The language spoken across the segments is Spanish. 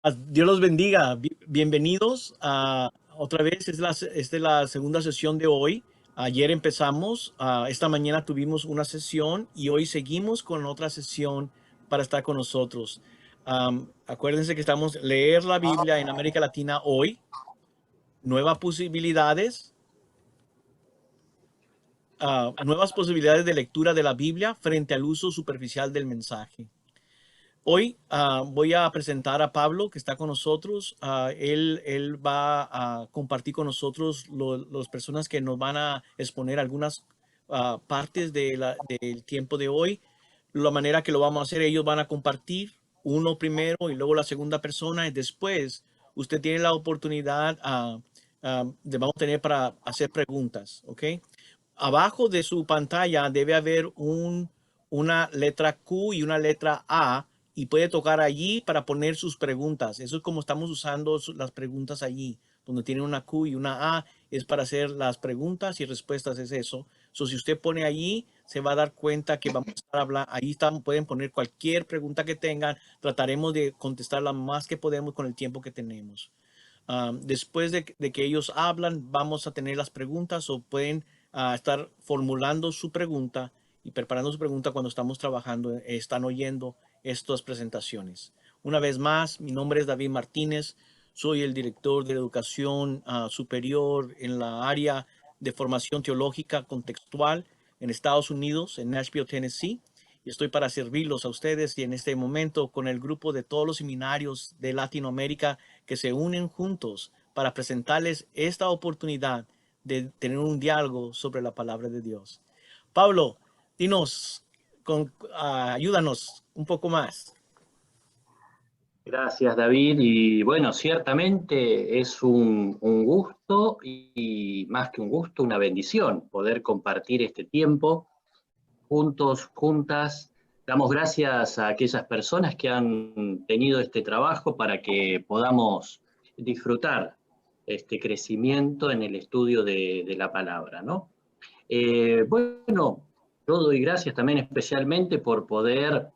Dios los bendiga. Bienvenidos a otra vez. Esta es la segunda sesión de hoy. Ayer empezamos, esta mañana tuvimos una sesión y hoy seguimos con otra sesión para estar con nosotros. Acuérdense que estamos leer la Biblia en América Latina hoy, nuevas nuevas posibilidades de lectura de la Biblia frente al uso superficial del mensaje. Hoy voy a presentar a Pablo, que está con nosotros. Él va a compartir con nosotros las personas que nos van a exponer algunas partes del tiempo de hoy. La manera que lo vamos a hacer, ellos van a compartir uno primero y luego la segunda persona. Y después usted tiene la oportunidad vamos a tener para hacer preguntas, ¿ok? Abajo de su pantalla debe haber una letra Q y una letra A y puede tocar allí para poner sus preguntas. Eso es como estamos usando las preguntas allí, donde tiene una Q y una A, es para hacer las preguntas y respuestas, es eso. Si usted pone allí, se va a dar cuenta que vamos a estar hablando, ahí están, pueden poner cualquier pregunta que tengan, trataremos de contestarla más que podemos con el tiempo que tenemos. Después de que ellos hablan, vamos a tener las preguntas o pueden estar formulando su pregunta y preparando su pregunta cuando estamos trabajando, están oyendo estas presentaciones. Una vez más, mi nombre es David Martínez, soy el director de educación superior en la área de formación teológica contextual en Estados Unidos, en Nashville, Tennessee. Y estoy para servirlos a ustedes y en este momento con el grupo de todos los seminarios de Latinoamérica que se unen juntos para presentarles esta oportunidad de tener un diálogo sobre la palabra de Dios. Pablo, dinos, ayúdanos un poco más. Gracias, David. Y bueno, ciertamente es un gusto y más que un gusto, una bendición poder compartir este tiempo juntos, juntas. Damos gracias a aquellas personas que han tenido este trabajo para que podamos disfrutar este crecimiento en el estudio de la palabra, ¿no? Bueno, yo doy gracias también especialmente por poder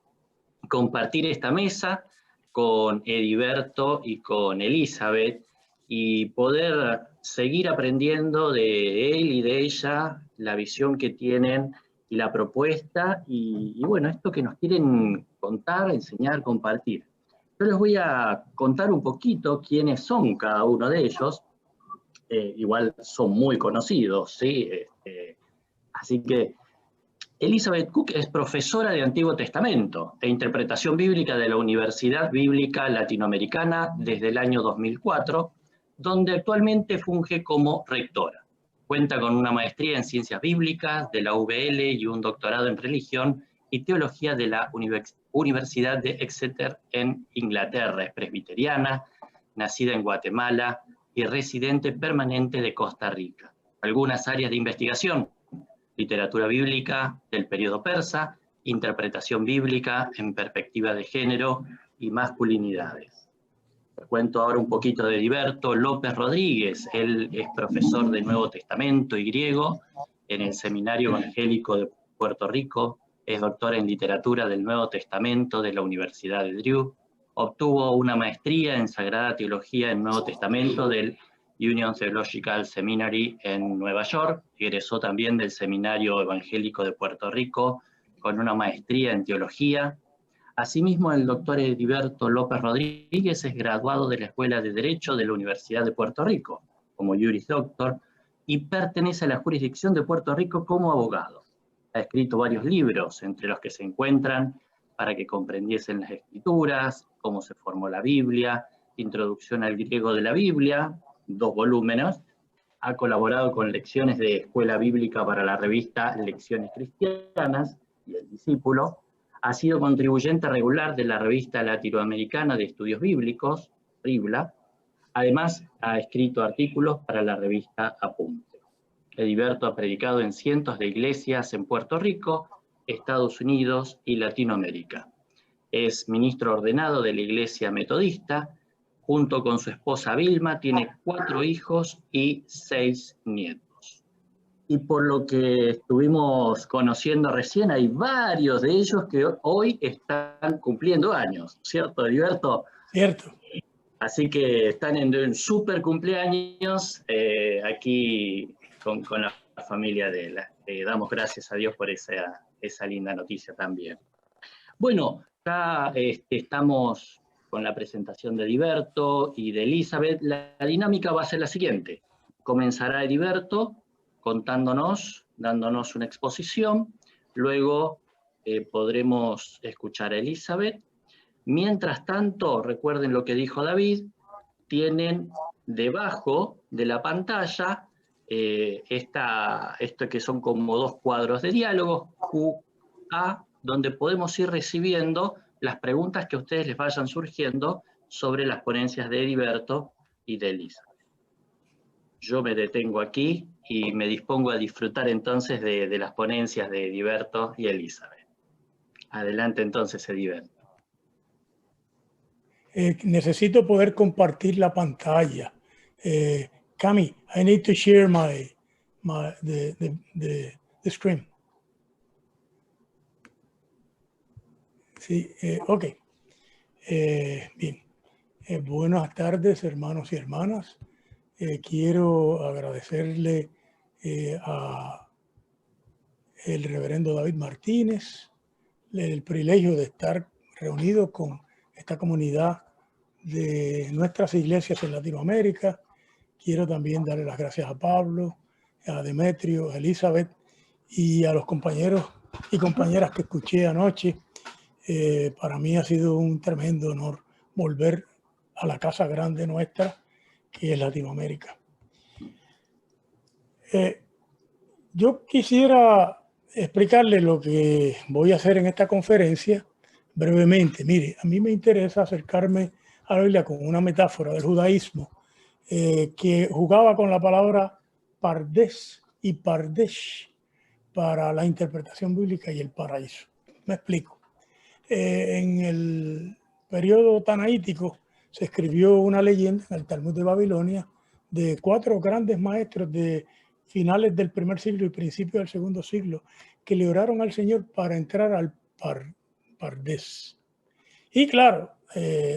compartir esta mesa con Heriberto y con Elizabeth y poder seguir aprendiendo de él y de ella, la visión que tienen y la propuesta y bueno, esto que nos quieren contar, enseñar, compartir. Yo les voy a contar un poquito quiénes son cada uno de ellos. Igual son muy conocidos, ¿sí? Así que Elizabeth Cook es profesora de Antiguo Testamento e Interpretación Bíblica de la Universidad Bíblica Latinoamericana desde el año 2004, donde actualmente funge como rectora. Cuenta con una maestría en Ciencias Bíblicas de la UVL y un doctorado en Religión y Teología de la Universidad de Exeter en Inglaterra. Es presbiteriana, nacida en Guatemala y residente permanente de Costa Rica. Algunas áreas de investigación: literatura bíblica del periodo persa, interpretación bíblica en perspectiva de género y masculinidades. Les cuento ahora un poquito de Heriberto López Rodríguez. Él es profesor de Nuevo Testamento y griego en el Seminario Evangélico de Puerto Rico, es doctor en literatura del Nuevo Testamento de la Universidad de Drew, obtuvo una maestría en Sagrada Teología en Nuevo Testamento del Union Theological Seminary en Nueva York, egresó también del Seminario Evangélico de Puerto Rico con una maestría en teología. Asimismo, el doctor Heriberto López Rodríguez es graduado de la Escuela de Derecho de la Universidad de Puerto Rico como Juris Doctor y pertenece a la jurisdicción de Puerto Rico como abogado. Ha escrito varios libros, entre los que se encuentran Para que comprendiesen las Escrituras, Cómo se formó la Biblia, Introducción al griego de la Biblia, 2 volúmenes. Ha colaborado con lecciones de escuela bíblica para la revista Lecciones Cristianas y El Discípulo. Ha sido contribuyente regular de la revista latinoamericana de estudios bíblicos, RIBLA. Además, ha escrito artículos para la revista Apunte. Heriberto ha predicado en cientos de iglesias en Puerto Rico, Estados Unidos y Latinoamérica. Es ministro ordenado de la Iglesia Metodista. Junto con su esposa Vilma, tiene 4 hijos y 6 nietos. Y por lo que estuvimos conociendo recién, hay varios de ellos que hoy están cumpliendo años, ¿cierto, Heriberto? Cierto. Así que están en un súper cumpleaños aquí con la familia de ella. Damos gracias a Dios por esa linda noticia también. Bueno, ya estamos con la presentación de Heriberto y de Elizabeth. La dinámica va a ser la siguiente. Comenzará Heriberto contándonos, dándonos una exposición. Luego podremos escuchar a Elizabeth. Mientras tanto, recuerden lo que dijo David, tienen debajo de la pantalla esto que son como dos cuadros de diálogo, QA, donde podemos ir recibiendo las preguntas que a ustedes les vayan surgiendo sobre las ponencias de Heriberto y de Elizabeth. Yo me detengo aquí y me dispongo a disfrutar entonces de las ponencias de Heriberto y Elizabeth. Adelante entonces, Heriberto. Necesito poder compartir la pantalla. Cami, I need to share the screen. Sí, ok. Bien. Buenas tardes, hermanos y hermanas. Quiero agradecerle a el reverendo David Martínez el privilegio de estar reunido con esta comunidad de nuestras iglesias en Latinoamérica. Quiero también darle las gracias a Pablo, a Demetrio, a Elizabeth y a los compañeros y compañeras que escuché anoche. Para mí ha sido un tremendo honor volver a la casa grande nuestra, que es Latinoamérica. Yo quisiera explicarle lo que voy a hacer en esta conferencia brevemente. Mire, a mí me interesa acercarme a la Biblia con una metáfora del judaísmo que jugaba con la palabra pardes y pardesh para la interpretación bíblica y el paraíso. Me explico. En el periodo tanaítico se escribió una leyenda en el Talmud de Babilonia de 4 grandes maestros de finales del primer siglo y principios del segundo siglo que le oraron al Señor para entrar al Pardes. Y claro,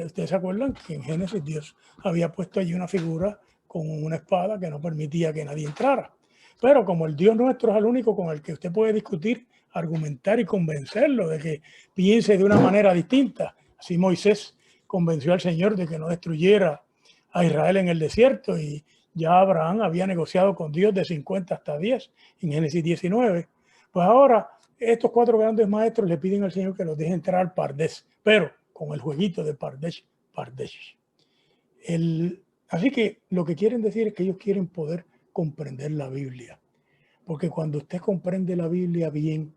ustedes se acuerdan que en Génesis Dios había puesto allí una figura con una espada que no permitía que nadie entrara. Pero como el Dios nuestro es el único con el que usted puede discutir, argumentar y convencerlo de que piense de una manera distinta. Así Moisés convenció al Señor de que no destruyera a Israel en el desierto y ya Abraham había negociado con Dios de 50 hasta 10 en Génesis 19. Pues ahora estos 4 grandes maestros le piden al Señor que los deje entrar al Pardes, pero con el jueguito de Pardesh. Así que lo que quieren decir es que ellos quieren poder comprender la Biblia. Porque cuando usted comprende la Biblia bien,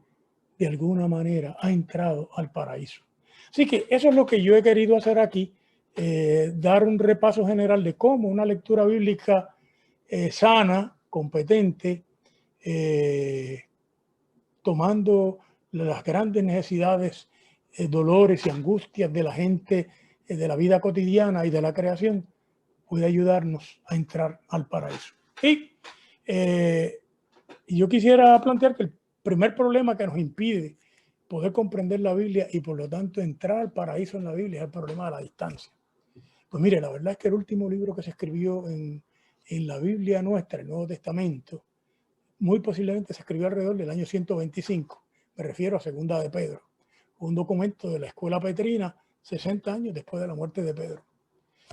de alguna manera ha entrado al paraíso. Así que eso es lo que yo he querido hacer aquí, dar un repaso general de cómo una lectura bíblica sana, competente, tomando las grandes necesidades, dolores y angustias de la gente, de la vida cotidiana y de la creación, puede ayudarnos a entrar al paraíso. Y yo quisiera plantear que el primer problema que nos impide poder comprender la Biblia y por lo tanto entrar al paraíso en la Biblia es el problema de la distancia. Pues mire, la verdad es que el último libro que se escribió en la Biblia nuestra, el Nuevo Testamento, muy posiblemente se escribió alrededor del año 125. Me refiero a Segunda de Pedro, un documento de la escuela petrina 60 años después de la muerte de Pedro.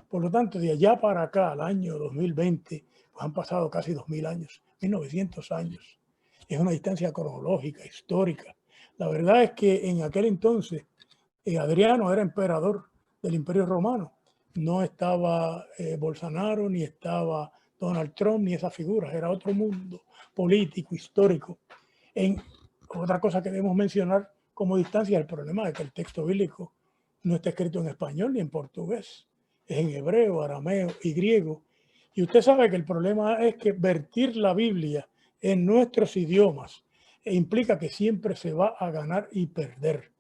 Por lo tanto, de allá para acá, al año 2020, pues han pasado casi 2000 años, 1900 años. Es una distancia cronológica, histórica. La verdad es que en aquel entonces Adriano era emperador del Imperio Romano. No estaba Bolsonaro, ni estaba Donald Trump, ni esas figuras. Era otro mundo político, histórico. Otra cosa que debemos mencionar como distancia, el problema de que el texto bíblico no está escrito en español ni en portugués. Es en hebreo, arameo y griego. Y usted sabe que el problema es que vertir la Biblia en nuestros idiomas implica que siempre se va a ganar y perder.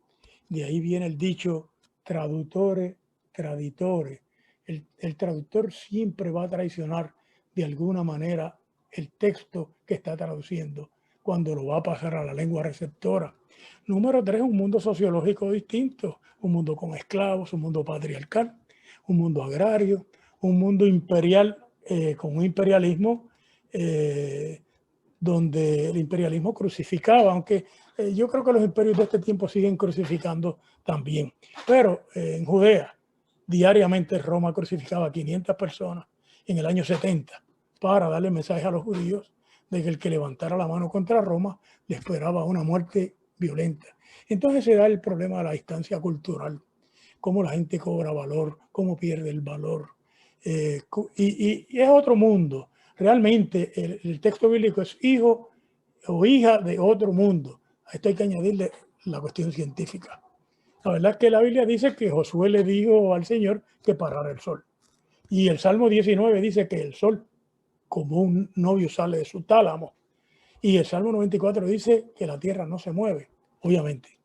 De ahí viene el dicho traductore, traditore. El traductor siempre va a traicionar de alguna manera el texto que está traduciendo cuando lo va a pasar a la lengua receptora. Número 3, un mundo sociológico distinto, un mundo con esclavos, un mundo patriarcal, un mundo agrario, un mundo imperial, con un imperialismo donde el imperialismo crucificaba, aunque yo creo que los imperios de este tiempo siguen crucificando también. Pero en Judea, diariamente Roma crucificaba a 500 personas en el año 70 para darle mensaje a los judíos de que el que levantara la mano contra Roma le esperaba una muerte violenta. Entonces se da el problema de la distancia cultural, cómo la gente cobra valor, cómo pierde el valor. Y es otro mundo. Realmente el texto bíblico es hijo o hija de otro mundo. A esto hay que añadirle la cuestión científica. La verdad es que la Biblia dice que Josué le dijo al Señor que parara el sol. Y el Salmo 19 dice que el sol, como un novio, sale de su tálamo. Y el Salmo 94 dice que la tierra no se mueve. Obviamente,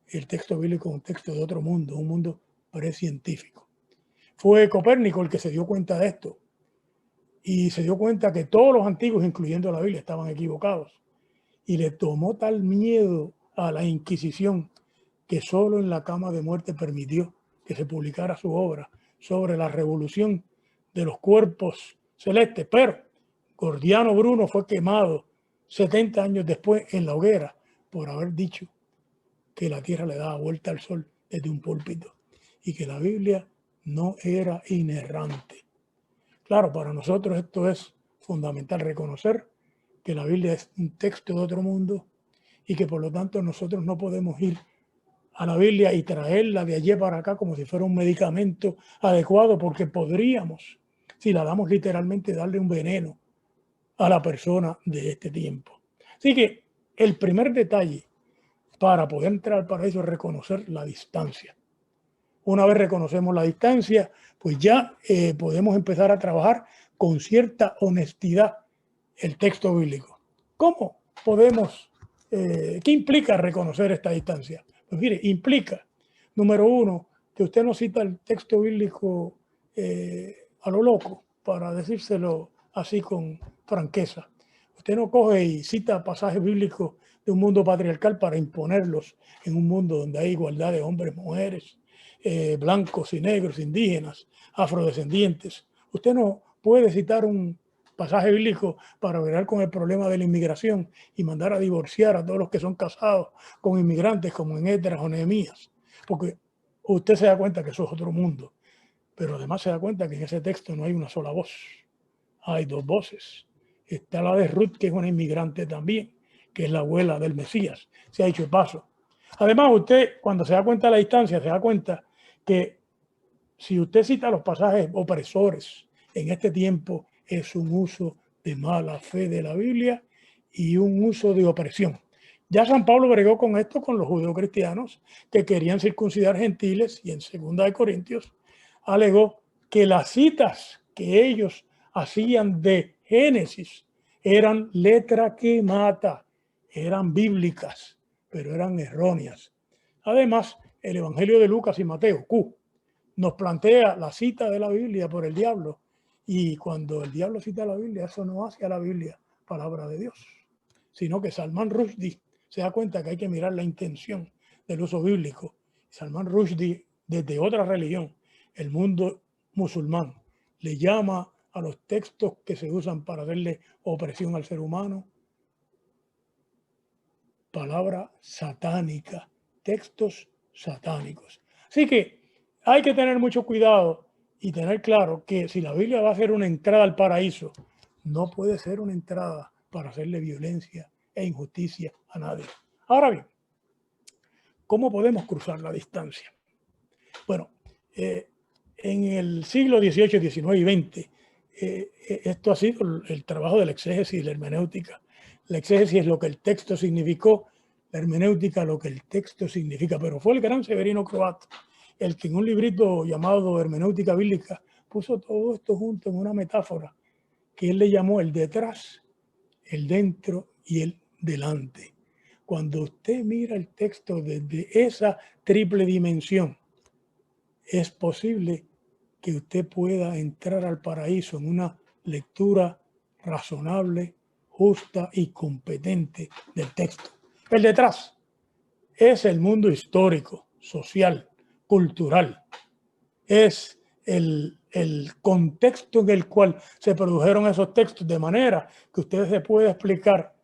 el texto bíblico es un texto de otro mundo, un mundo precientífico. Fue Copérnico el que se dio cuenta de esto. Y se dio cuenta que todos los antiguos, incluyendo la Biblia, estaban equivocados. Y le tomó tal miedo a la Inquisición que solo en la cama de muerte permitió que se publicara su obra sobre la revolución de los cuerpos celestes. Pero Gordiano Bruno fue quemado 70 años después en la hoguera por haber dicho que la tierra le daba vuelta al sol desde un púlpito y que la Biblia no era inerrante. Claro, para nosotros esto es fundamental, reconocer que la Biblia es un texto de otro mundo y que por lo tanto nosotros no podemos ir a la Biblia y traerla de allí para acá como si fuera un medicamento adecuado, porque podríamos, si la damos literalmente, darle un veneno a la persona de este tiempo. Así que el primer detalle para poder entrar al paraíso es reconocer la distancia. Una vez reconocemos la distancia, pues ya podemos empezar a trabajar con cierta honestidad el texto bíblico. ¿Cómo podemos, qué implica reconocer esta distancia? Pues mire, implica, número uno, que usted no cita el texto bíblico a lo loco, para decírselo así con franqueza. Usted no coge y cita pasajes bíblicos de un mundo patriarcal para imponerlos en un mundo donde hay igualdad de hombres, mujeres, blancos y negros, indígenas, afrodescendientes. Usted no puede citar un pasaje bíblico para bregar con el problema de la inmigración y mandar a divorciar a todos los que son casados con inmigrantes, como en Esdras o Nehemías, porque usted se da cuenta que eso es otro mundo, pero además se da cuenta que en ese texto no hay una sola voz, hay dos voces. Está la de Ruth, que es una inmigrante también, que es la abuela del Mesías, se ha hecho paso. Además, usted, cuando se da cuenta de la distancia, se da cuenta que si usted cita los pasajes opresores en este tiempo, es un uso de mala fe de la Biblia y un uso de opresión. Ya San Pablo bregó con esto con los judeocristianos que querían circuncidar gentiles, y en 2 Corintios alegó que las citas que ellos hacían de Génesis eran letra que mata, eran bíblicas, pero eran erróneas. Además, el Evangelio de Lucas y Mateo, Q, nos plantea la cita de la Biblia por el diablo. Y cuando el diablo cita la Biblia, eso no hace a la Biblia palabra de Dios, sino que Salman Rushdie se da cuenta que hay que mirar la intención del uso bíblico. Salman Rushdie, desde otra religión, el mundo musulmán, le llama a los textos que se usan para darle opresión al ser humano palabra satánica, textos satánicos. Así que hay que tener mucho cuidado y tener claro que si la Biblia va a ser una entrada al paraíso, no puede ser una entrada para hacerle violencia e injusticia a nadie. Ahora bien, ¿cómo podemos cruzar la distancia? Bueno, en el siglo XVIII, XIX y XX, esto ha sido el trabajo de la exégesis y la hermenéutica. La exégesis es lo que el texto significó, la hermenéutica lo que el texto significa, pero fue el gran Severino Croat el que en un librito llamado Hermenéutica Bíblica puso todo esto junto en una metáfora que él le llamó el detrás, el dentro y el delante. Cuando usted mira el texto desde esa triple dimensión, es posible que usted pueda entrar al paraíso en una lectura razonable, justa y competente del texto. El detrás es el mundo histórico, social, cultural. Es el contexto en el cual se produjeron esos textos, de manera que usted se puede explicar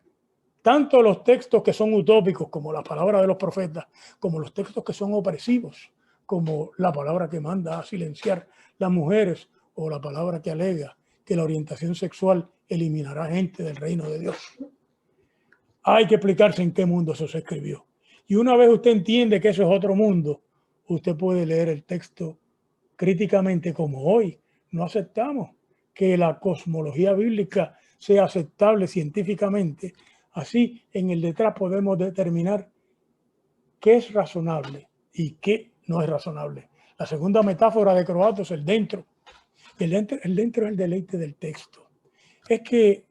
tanto los textos que son utópicos, como la palabra de los profetas, como los textos que son opresivos, como la palabra que manda a silenciar las mujeres, o la palabra que alega que la orientación sexual eliminará gente del reino de Dios. Hay que explicarse en qué mundo eso se escribió. Y una vez usted entiende que eso es otro mundo, usted puede leer el texto críticamente, como hoy no aceptamos que la cosmología bíblica sea aceptable científicamente. Así, en el detrás podemos determinar qué es razonable y qué no es razonable. La segunda metáfora de Croato es el dentro. El dentro es el deleite del texto. Es que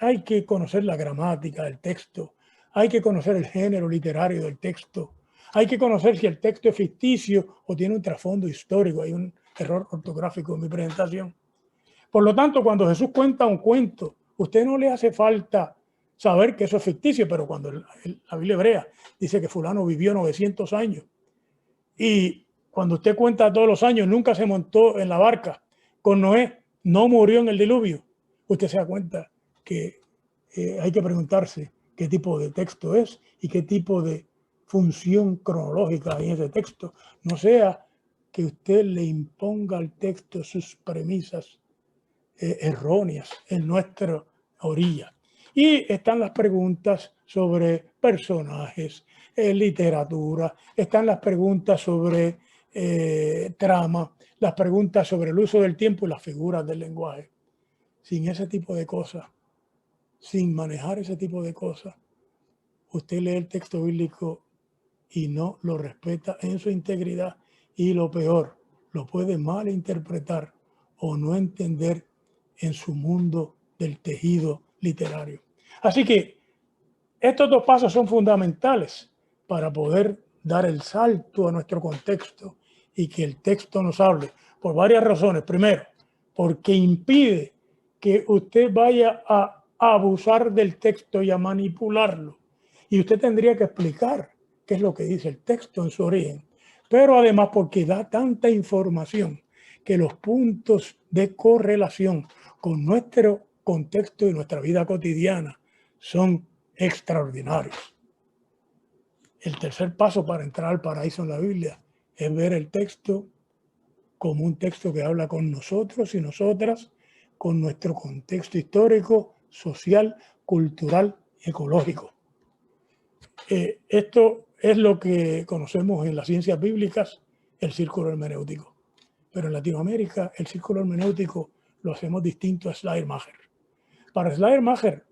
hay que conocer la gramática del texto, hay que conocer el género literario del texto, hay que conocer si el texto es ficticio o tiene un trasfondo histórico. Hay un error ortográfico en mi presentación. Por lo tanto, cuando Jesús cuenta un cuento, usted no le hace falta saber que eso es ficticio, pero cuando la Biblia hebrea dice que fulano vivió 900 años y cuando usted cuenta todos los años, nunca se montó en la barca con Noé, no murió en el diluvio, usted se da cuenta que hay que preguntarse qué tipo de texto es y qué tipo de función cronológica hay en ese texto. No sea que usted le imponga al texto sus premisas erróneas en nuestra orilla. Y están las preguntas sobre personajes, literatura, están las preguntas sobre trama, las preguntas sobre el uso del tiempo y las figuras del lenguaje. Sin ese tipo de cosas, sin manejar ese tipo de cosas, usted lee el texto bíblico y no lo respeta en su integridad, y lo peor, lo puede malinterpretar o no entender en su mundo del tejido literario. Así que estos dos pasos son fundamentales para poder dar el salto a nuestro contexto y que el texto nos hable, por varias razones. Primero, porque impide que usted vaya a abusar del texto y a manipularlo. Y usted tendría que explicar qué es lo que dice el texto en su origen. Pero además porque da tanta información que los puntos de correlación con nuestro contexto y nuestra vida cotidiana son extraordinarios. El tercer paso para entrar al paraíso en la Biblia es ver el texto como un texto que habla con nosotros y nosotras, con nuestro contexto histórico, social, cultural y ecológico. Esto es lo que conocemos en las ciencias bíblicas, el círculo hermenéutico. Pero en Latinoamérica, el círculo hermenéutico lo hacemos distinto a Schleiermacher. Para Schleiermacher,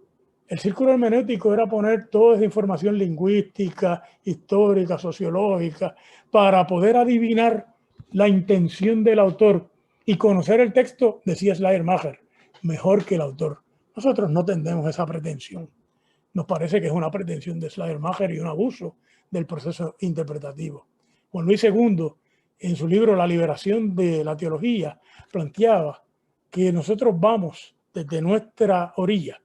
el círculo hermenéutico era poner toda esa información lingüística, histórica, sociológica, para poder adivinar la intención del autor y conocer el texto, decía Schleiermacher, mejor que el autor. Nosotros no tenemos esa pretensión. Nos parece que es una pretensión de Schleiermacher y un abuso del proceso interpretativo. Juan Luis II, en su libro La liberación de la teología, planteaba que nosotros vamos desde nuestra orilla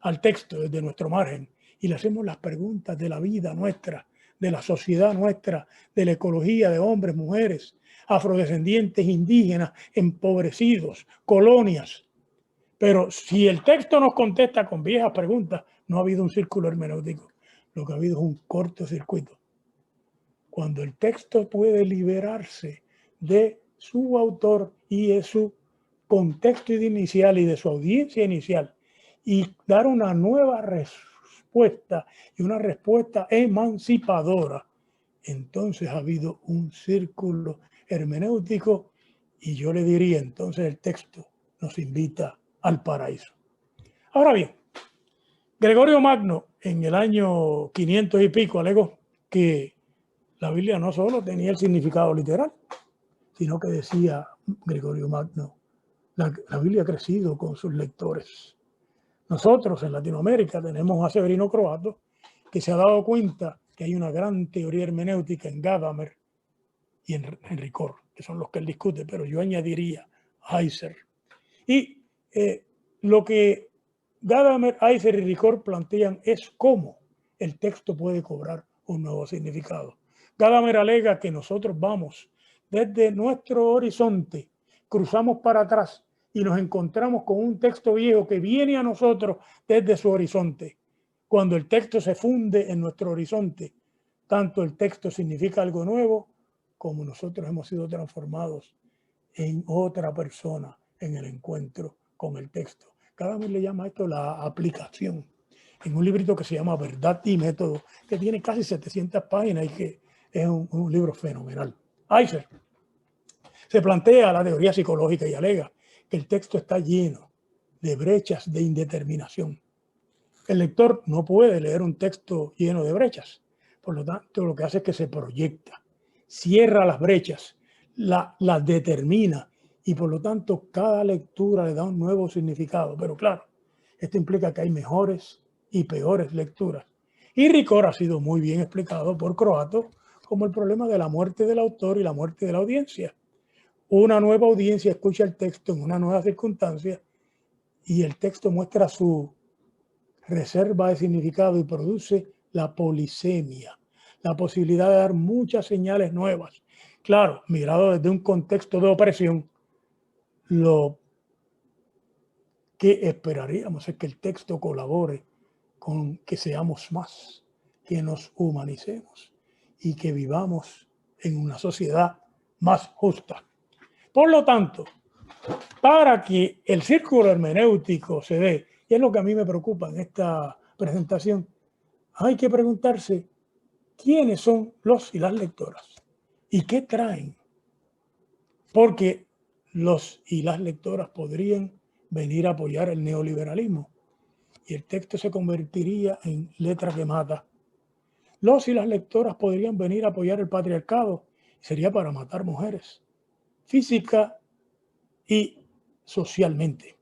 al texto, desde nuestro margen, y le hacemos las preguntas de la vida nuestra, de la sociedad nuestra, de la ecología, de hombres, mujeres, afrodescendientes, indígenas, empobrecidos, colonias. Pero si el texto nos contesta con viejas preguntas, no ha habido un círculo hermenéutico. Lo que ha habido es un cortocircuito. Cuando el texto puede liberarse de su autor y de su contexto inicial y de su audiencia inicial y dar una nueva respuesta y una respuesta emancipadora, entonces ha habido un círculo hermenéutico y yo le diría entonces el texto nos invita al paraíso. Ahora bien, Gregorio Magno en el año 500 y pico alegó que la Biblia no solo tenía el significado literal, sino que decía Gregorio Magno, la Biblia ha crecido con sus lectores. Nosotros en Latinoamérica tenemos a Severino Croato, que se ha dado cuenta que hay una gran teoría hermenéutica en Gadamer y en Ricord, que son los que él discute, pero yo añadiría Heiser. Y lo que Gadamer, Heiser y Ricord plantean es cómo el texto puede cobrar un nuevo significado. Gadamer alega que nosotros vamos desde nuestro horizonte cruzamos para atrás y nos encontramos con un texto viejo que viene a nosotros desde su horizonte. Cuando el texto se funde en nuestro horizonte, tanto el texto significa algo nuevo como nosotros hemos sido transformados en otra persona en el encuentro con el texto. Cada vez le llama esto la aplicación. En un librito que se llama Verdad y Método, que tiene casi 700 páginas y que es un libro fenomenal. Eiser se plantea la teoría psicológica y alega que el texto está lleno de brechas de indeterminación. El lector no puede leer un texto lleno de brechas. Por lo tanto, lo que hace es que se proyecta, cierra las brechas, las determina y por lo tanto cada lectura le da un nuevo significado. Pero claro, esto implica que hay mejores y peores lecturas. Y Ricor ha sido muy bien explicado por Croato como el problema de la muerte del autor y la muerte de la audiencia. Una nueva audiencia escucha el texto en una nueva circunstancia y el texto muestra su reserva de significado y produce la polisemia, la posibilidad de dar muchas señales nuevas. Claro, mirado desde un contexto de opresión, lo que esperaríamos es que el texto colabore con que seamos más, que nos humanicemos y que vivamos en una sociedad más justa. Por lo tanto, para que el círculo hermenéutico se dé, y es lo que a mí me preocupa en esta presentación, hay que preguntarse quiénes son los y las lectoras y qué traen. Porque los y las lectoras podrían venir a apoyar el neoliberalismo y el texto se convertiría en letra que mata. Los y las lectoras podrían venir a apoyar el patriarcado y sería para matar mujeres, física y socialmente.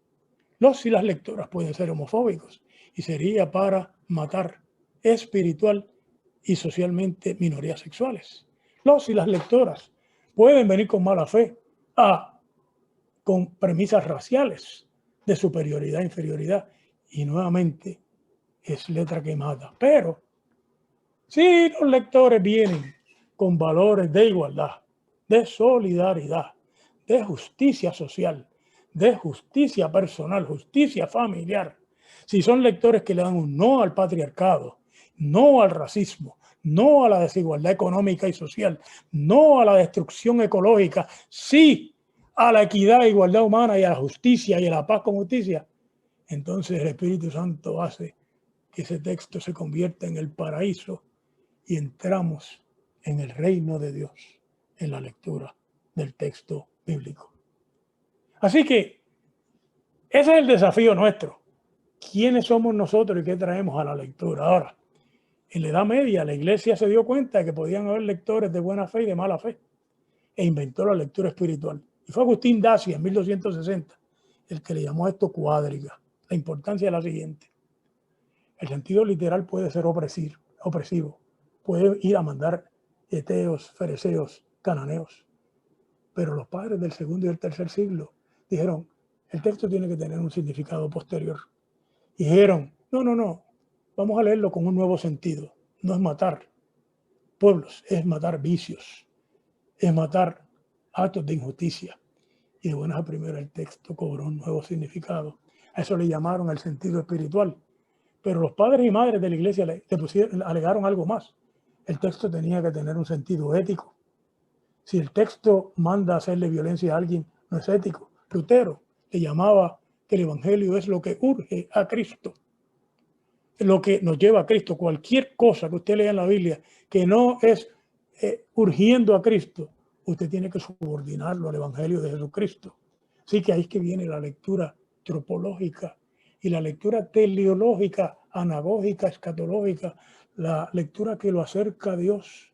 Los y las lectoras pueden ser homofóbicos y sería para matar espiritual y socialmente minorías sexuales. Los y las lectoras pueden venir con mala fe con premisas raciales de superioridad e inferioridad y nuevamente es letra que mata. Pero si los lectores vienen con valores de igualdad, de solidaridad, de justicia social, de justicia personal, justicia familiar, si son lectores que le dan un no al patriarcado, no al racismo, no a la desigualdad económica y social, no a la destrucción ecológica, sí a la equidad e igualdad humana y a la justicia y a la paz con justicia, entonces el Espíritu Santo hace que ese texto se convierta en el paraíso y entramos en el reino de Dios en la lectura del texto bíblico. Así que ese es el desafío nuestro. ¿Quiénes somos nosotros y qué traemos a la lectura? Ahora, en la Edad Media la Iglesia se dio cuenta de que podían haber lectores de buena fe y de mala fe e inventó la lectura espiritual. Y fue Agustín Dacia en 1260 el que le llamó a esto cuádriga. La importancia es la siguiente. El sentido literal puede ser opresivo. Puede ir a mandar eteos, fereceos, cananeos. Pero los padres del segundo y el tercer siglo dijeron, el texto tiene que tener un significado posterior. Y dijeron, no, vamos a leerlo con un nuevo sentido. No es matar pueblos, es matar vicios, es matar actos de injusticia. Y de buenas a primeras el texto cobró un nuevo significado. A eso le llamaron el sentido espiritual. Pero los padres y madres de la iglesia alegaron algo más. El texto tenía que tener un sentido ético. Si el texto manda a hacerle violencia a alguien, no es ético. Lutero le llamaba que el evangelio es lo que urge a Cristo, lo que nos lleva a Cristo. Cualquier cosa que usted lea en la Biblia que no es urgiendo a Cristo, usted tiene que subordinarlo al evangelio de Jesucristo. Así que ahí es que viene la lectura tropológica y la lectura teleológica, anagógica, escatológica, la lectura que lo acerca a Dios,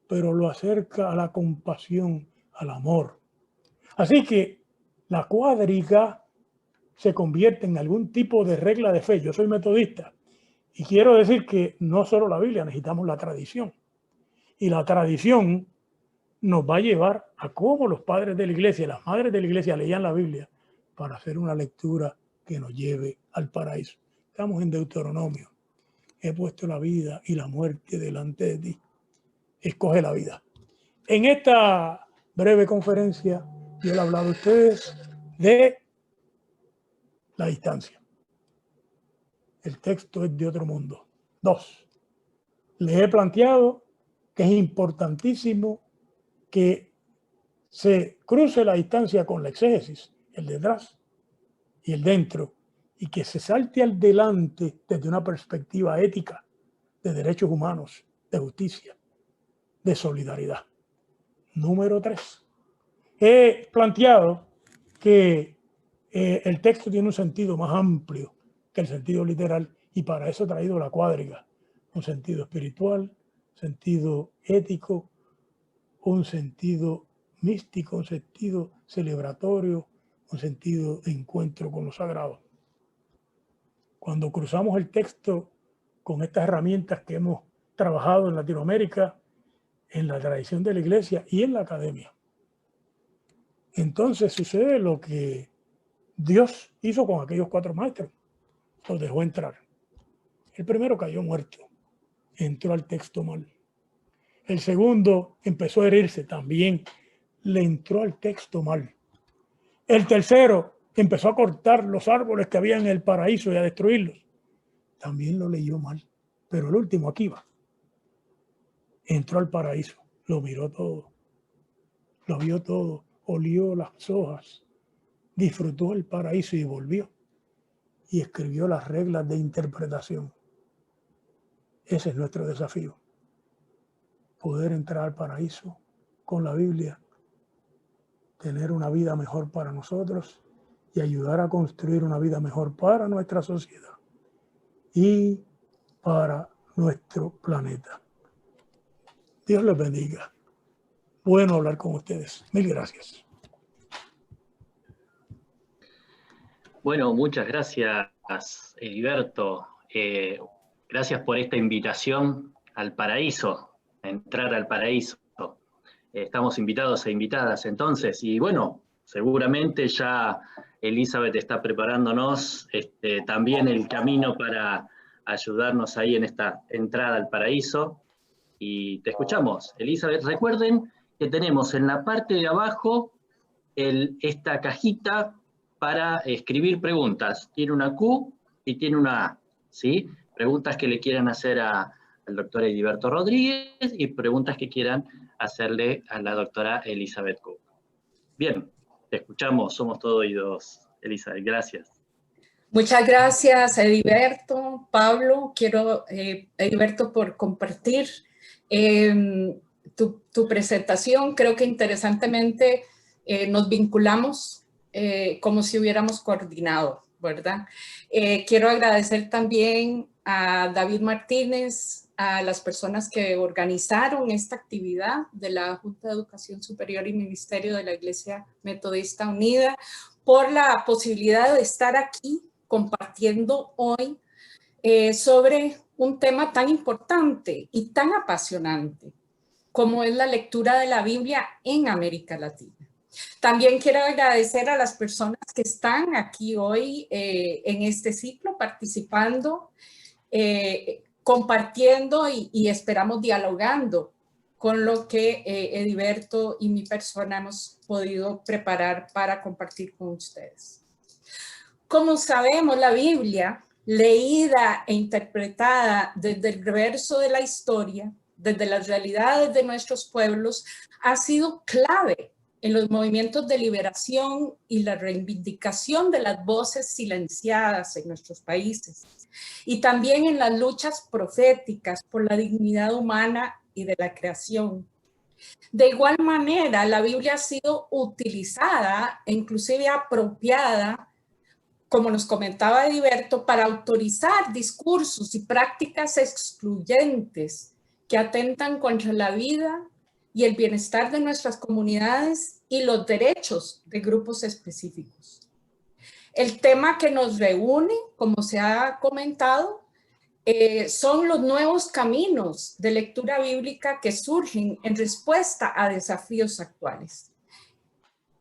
pero lo acerca a la compasión, al amor. Así que la cuádriga se convierte en algún tipo de regla de fe. Yo soy metodista y quiero decir que no solo la Biblia, necesitamos la tradición. Y la tradición nos va a llevar a cómo los padres de la iglesia, las madres de la iglesia leían la Biblia para hacer una lectura que nos lleve al paraíso. Estamos en Deuteronomio. He puesto la vida y la muerte delante de ti. Escoge la vida. En esta breve conferencia yo le he hablado a ustedes de la distancia. El texto es de otro mundo. 2. Les he planteado que es importantísimo que se cruce la distancia con la exégesis, el detrás y el dentro, y que se salte al delante desde una perspectiva ética, de derechos humanos, de justicia, de solidaridad. Número 3. He planteado que el texto tiene un sentido más amplio que el sentido literal, y para eso he traído la cuadriga, un sentido espiritual, sentido ético, un sentido místico, un sentido celebratorio, un sentido de encuentro con lo sagrado. Cuando cruzamos el texto con estas herramientas que hemos trabajado en Latinoamérica, en la tradición de la iglesia y en la academia, entonces sucede lo que Dios hizo con aquellos 4 maestros. Los dejó entrar. El primero cayó muerto. Entró al texto mal. El segundo empezó a herirse. También le entró al texto mal. El tercero empezó a cortar los árboles que había en el paraíso y a destruirlos. También lo leyó mal. Pero el último, aquí va. Entró al paraíso. Lo miró todo. Lo vio todo. Olió las hojas. Disfrutó el paraíso y volvió. Y escribió las reglas de interpretación. Ese es nuestro desafío. Poder entrar al paraíso con la Biblia, tener una vida mejor para nosotros y ayudar a construir una vida mejor para nuestra sociedad y para nuestro planeta. Dios les bendiga. Bueno hablar con ustedes. Mil gracias. Bueno, muchas gracias, Heriberto. Gracias por esta invitación al paraíso, a entrar al paraíso. Estamos invitados e invitadas entonces, y bueno, seguramente ya Elizabeth está preparándonos también el camino para ayudarnos ahí en esta entrada al paraíso. Y te escuchamos, Elizabeth. Recuerden que tenemos en la parte de abajo esta cajita para escribir preguntas. Tiene una Q y tiene una A, ¿sí? Preguntas que le quieran hacer al doctor Heriberto Rodríguez y preguntas que quieran hacerle a la doctora Elizabeth Cook. Bien, te escuchamos, somos todo oídos, Elizabeth, gracias. Muchas gracias, Heriberto, Pablo. Quiero, Heriberto, por compartir tu presentación. Creo que interesantemente nos vinculamos como si hubiéramos coordinado, ¿verdad? Quiero agradecer también a David Martínez, a las personas que organizaron esta actividad de la Junta de Educación Superior y Ministerio de la Iglesia Metodista Unida, por la posibilidad de estar aquí compartiendo hoy sobre un tema tan importante y tan apasionante como es la lectura de la Biblia en América Latina. También quiero agradecer a las personas que están aquí hoy en este ciclo participando, compartiendo y esperamos dialogando con lo que Heriberto y mi persona hemos podido preparar para compartir con ustedes. Como sabemos, la Biblia, leída e interpretada desde el reverso de la historia, desde las realidades de nuestros pueblos, ha sido clave en los movimientos de liberación y la reivindicación de las voces silenciadas en nuestros países, y también en las luchas proféticas por la dignidad humana y de la creación. De igual manera, la Biblia ha sido utilizada e inclusive apropiada, como nos comentaba Heriberto, para autorizar discursos y prácticas excluyentes que atentan contra la vida y el bienestar de nuestras comunidades y los derechos de grupos específicos. El tema que nos reúne, como se ha comentado, son los nuevos caminos de lectura bíblica que surgen en respuesta a desafíos actuales.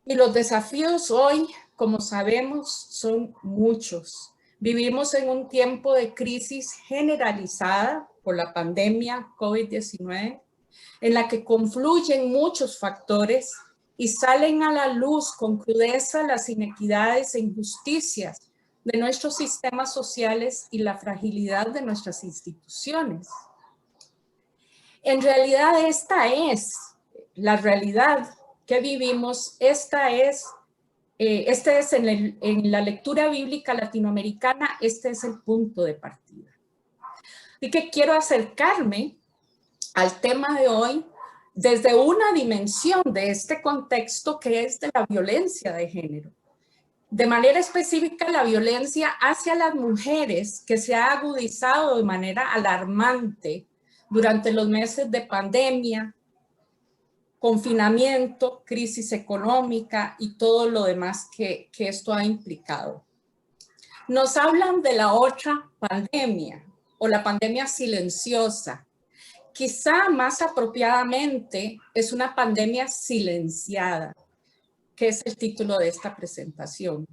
Y los desafíos hoy, como sabemos, son muchos. Vivimos en un tiempo de crisis generalizada por la pandemia COVID-19, en la que confluyen muchos factores y salen a la luz con crudeza las inequidades e injusticias de nuestros sistemas sociales y la fragilidad de nuestras instituciones. En realidad, esta es la realidad que vivimos, este es en la lectura bíblica latinoamericana, este es el punto de partida. Así que quiero acercarme al tema de hoy desde una dimensión de este contexto que es de la violencia de género. De manera específica, la violencia hacia las mujeres que se ha agudizado de manera alarmante durante los meses de pandemia, confinamiento, crisis económica y todo lo demás que esto ha implicado. Nos hablan de la otra pandemia o la pandemia silenciosa. Quizá más apropiadamente es una pandemia silenciada, que es el título de esta presentación.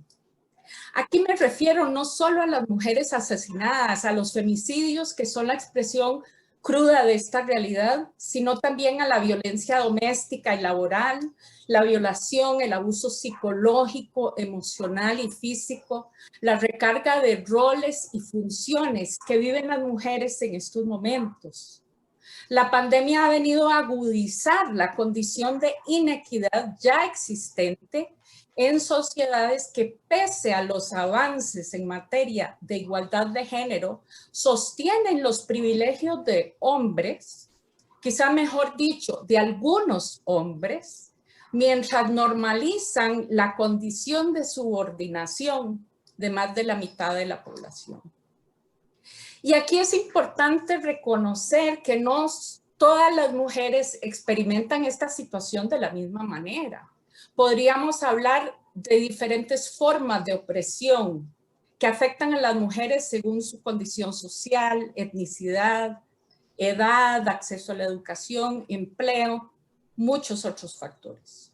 Aquí me refiero no solo a las mujeres asesinadas, a los femicidios que son la expresión cruda de esta realidad, sino también a la violencia doméstica y laboral, la violación, el abuso psicológico, emocional y físico, la recarga de roles y funciones que viven las mujeres en estos momentos. La pandemia ha venido a agudizar la condición de inequidad ya existente en sociedades que, pese a los avances en materia de igualdad de género, sostienen los privilegios de hombres, quizá mejor dicho, de algunos hombres, mientras normalizan la condición de subordinación de más de la mitad de la población. Y aquí es importante reconocer que no todas las mujeres experimentan esta situación de la misma manera. Podríamos hablar de diferentes formas de opresión que afectan a las mujeres según su condición social, etnicidad, edad, acceso a la educación, empleo, muchos otros factores.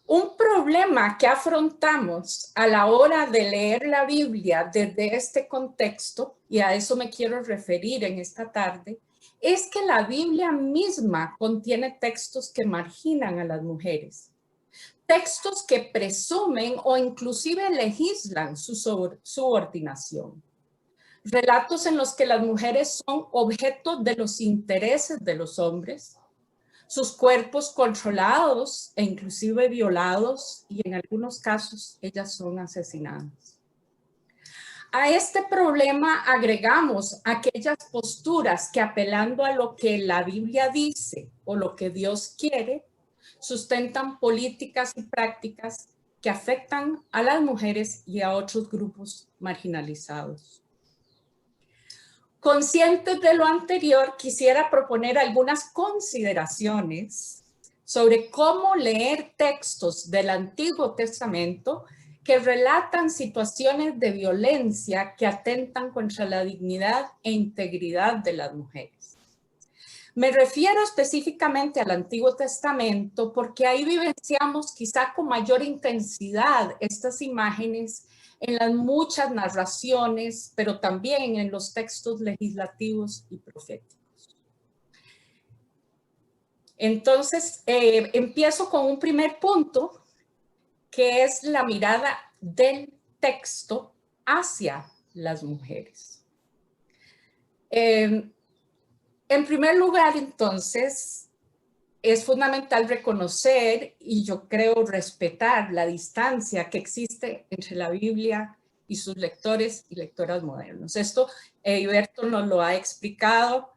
Un problema que afrontamos a la hora de leer la Biblia desde este contexto, y a eso me quiero referir en esta tarde, es que la Biblia misma contiene textos que marginan a las mujeres, textos que presumen o inclusive legislan su subordinación, relatos en los que las mujeres son objeto de los intereses de los hombres, sus cuerpos controlados e inclusive violados, y en algunos casos ellas son asesinadas. A este problema agregamos aquellas posturas que, apelando a lo que la Biblia dice o lo que Dios quiere, sustentan políticas y prácticas que afectan a las mujeres y a otros grupos marginalizados. Conscientes de lo anterior, quisiera proponer algunas consideraciones sobre cómo leer textos del Antiguo Testamento que relatan situaciones de violencia que atentan contra la dignidad e integridad de las mujeres. Me refiero específicamente al Antiguo Testamento porque ahí vivenciamos quizá con mayor intensidad estas imágenes en las muchas narraciones, pero también en los textos legislativos y proféticos. Entonces, empiezo con un primer punto, que es la mirada del texto hacia las mujeres. En primer lugar, entonces, es fundamental reconocer y yo creo respetar la distancia que existe entre la Biblia y sus lectores y lectoras modernos. Esto Heriberto nos lo ha explicado,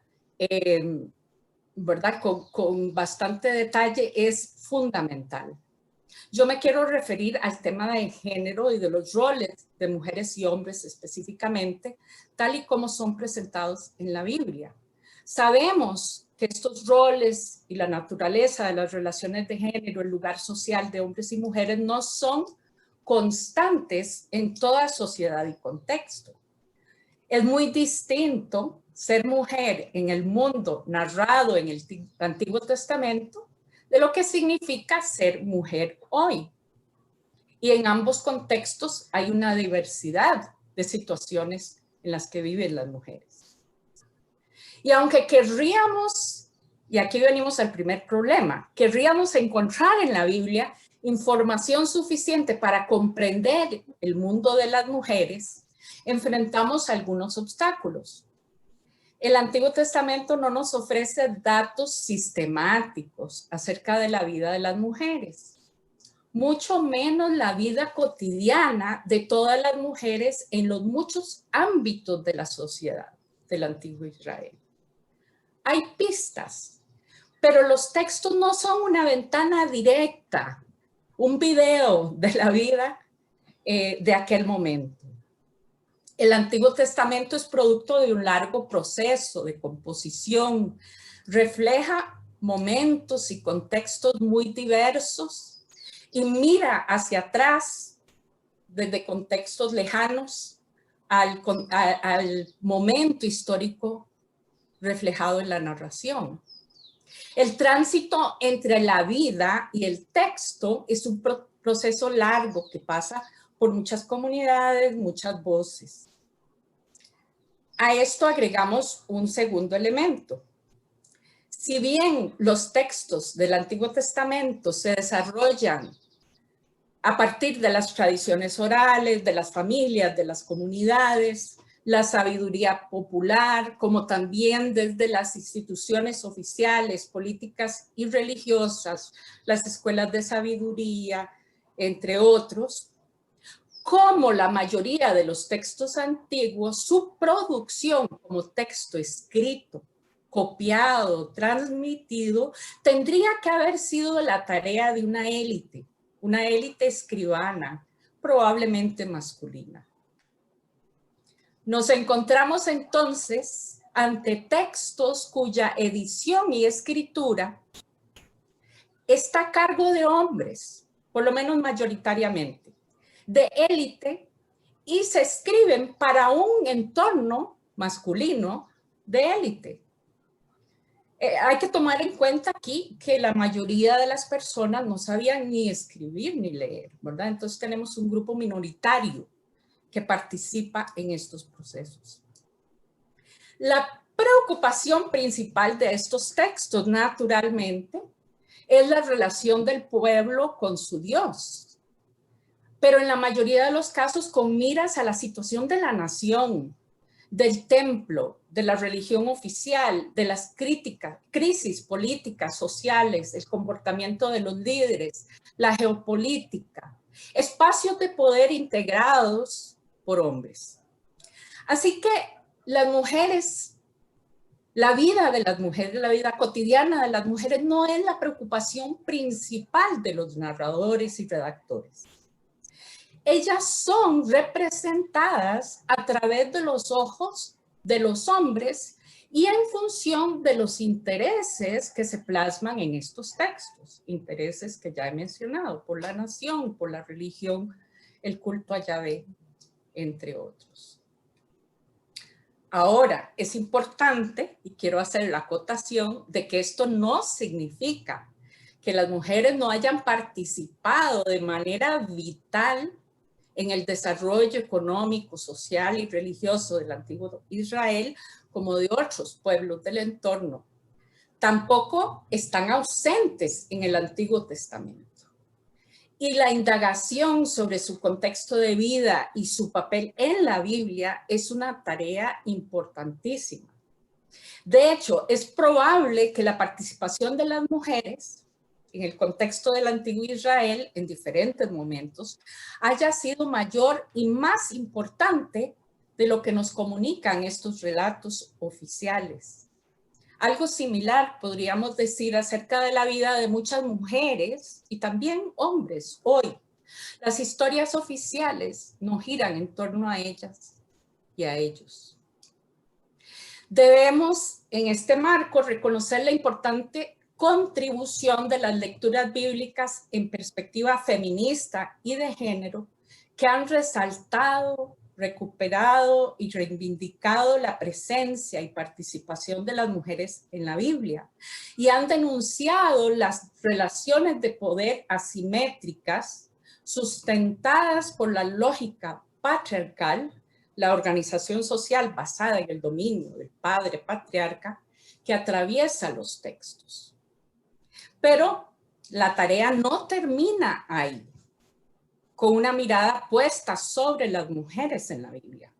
¿verdad? Con bastante detalle, es fundamental. Yo me quiero referir al tema de género y de los roles de mujeres y hombres específicamente, tal y como son presentados en la Biblia. Sabemos que estos roles y la naturaleza de las relaciones de género, el lugar social de hombres y mujeres, no son constantes en toda sociedad y contexto. Es muy distinto ser mujer en el mundo narrado en el Antiguo Testamento de lo que significa ser mujer hoy. Y en ambos contextos hay una diversidad de situaciones en las que viven las mujeres. Y aunque querríamos Y aquí venimos al primer problema. Querríamos encontrar en la Biblia información suficiente para comprender el mundo de las mujeres. Enfrentamos algunos obstáculos. El Antiguo Testamento no nos ofrece datos sistemáticos acerca de la vida de las mujeres, mucho menos la vida cotidiana de todas las mujeres en los muchos ámbitos de la sociedad del Antiguo Israel. Hay pistas, pero los textos no son una ventana directa, un video de la vida de aquel momento. El Antiguo Testamento es producto de un largo proceso de composición, refleja momentos y contextos muy diversos y mira hacia atrás desde contextos lejanos al momento histórico reflejado en la narración. El tránsito entre la vida y el texto es un proceso largo que pasa por muchas comunidades, muchas voces. A esto agregamos un segundo elemento. Si bien los textos del Antiguo Testamento se desarrollan a partir de las tradiciones orales, de las familias, de las comunidades, la sabiduría popular, como también desde las instituciones oficiales, políticas y religiosas, las escuelas de sabiduría, entre otros, como la mayoría de los textos antiguos, su producción como texto escrito, copiado, transmitido, tendría que haber sido la tarea de una élite escribana, probablemente masculina. Nos encontramos entonces ante textos cuya edición y escritura está a cargo de hombres, por lo menos mayoritariamente, de élite, y se escriben para un entorno masculino de élite. Hay que tomar en cuenta aquí que la mayoría de las personas no sabían ni escribir ni leer, ¿verdad? Entonces tenemos un grupo minoritario que participa en estos procesos. La preocupación principal de estos textos, naturalmente, es la relación del pueblo con su Dios, pero en la mayoría de los casos con miras a la situación de la nación, del templo, de la religión oficial, de las crisis políticas, sociales, el comportamiento de los líderes, la geopolítica, espacios de poder integrados por hombres. Así que las mujeres, la vida de las mujeres, la vida cotidiana de las mujeres no es la preocupación principal de los narradores y redactores. Ellas son representadas a través de los ojos de los hombres y en función de los intereses que se plasman en estos textos, intereses que ya he mencionado, por la nación, por la religión, el culto a Yahvé, entre otros. Ahora, es importante, y quiero hacer la acotación, de que esto no significa que las mujeres no hayan participado de manera vital en el desarrollo económico, social y religioso del antiguo Israel, como de otros pueblos del entorno. Tampoco están ausentes en el Antiguo Testamento. Y la indagación sobre su contexto de vida y su papel en la Biblia es una tarea importantísima. De hecho, es probable que la participación de las mujeres en el contexto del antiguo Israel, en diferentes momentos, haya sido mayor y más importante de lo que nos comunican estos relatos oficiales. Algo similar podríamos decir acerca de la vida de muchas mujeres y también hombres hoy. Las historias oficiales no giran en torno a ellas y a ellos. Debemos, en este marco, reconocer la importante contribución de las lecturas bíblicas en perspectiva feminista y de género que han resaltado, recuperado y reivindicado la presencia y participación de las mujeres en la Biblia y han denunciado las relaciones de poder asimétricas sustentadas por la lógica patriarcal, la organización social basada en el dominio del padre patriarca, que atraviesa los textos. Pero la tarea no termina ahí, con una mirada puesta sobre las mujeres en la Biblia.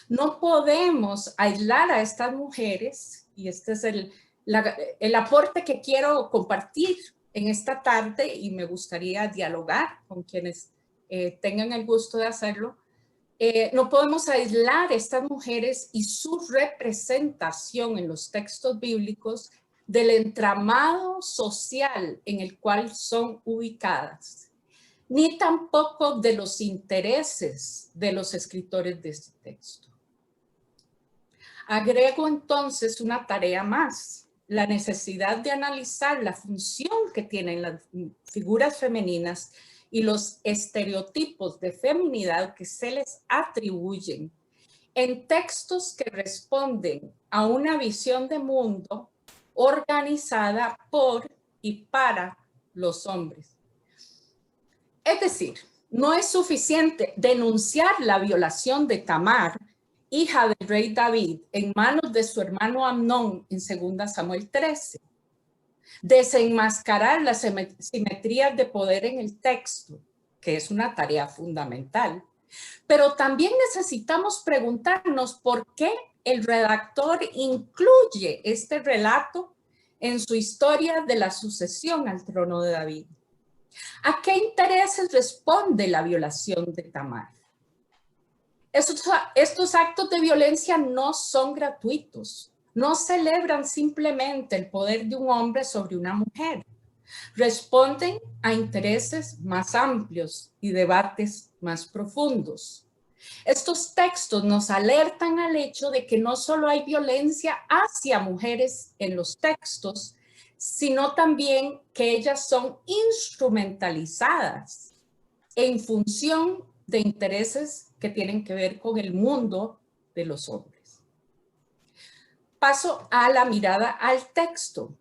No podemos aislar a estas mujeres, y este es el aporte que quiero compartir en esta tarde, y me gustaría dialogar con quienes tengan el gusto de hacerlo. No podemos aislar a estas mujeres y su representación en los textos bíblicos del entramado social en el cual son ubicadas, ni tampoco de los intereses de los escritores de este texto. Agrego entonces una tarea más, la necesidad de analizar la función que tienen las figuras femeninas y los estereotipos de feminidad que se les atribuyen en textos que responden a una visión de mundo organizada por y para los hombres. Es decir, no es suficiente denunciar la violación de Tamar, hija del rey David, en manos de su hermano Amnón en 2 Samuel 13. Desenmascarar las simetrías de poder en el texto, que es una tarea fundamental. Pero también necesitamos preguntarnos por qué el redactor incluye este relato en su historia de la sucesión al trono de David. ¿A qué intereses responde la violación de Tamar? Estos actos de violencia no son gratuitos, no celebran simplemente el poder de un hombre sobre una mujer. Responden a intereses más amplios y debates más profundos. Estos textos nos alertan al hecho de que no solo hay violencia hacia mujeres en los textos, sino también que ellas son instrumentalizadas en función de intereses que tienen que ver con el mundo de los hombres. Paso a la mirada al texto.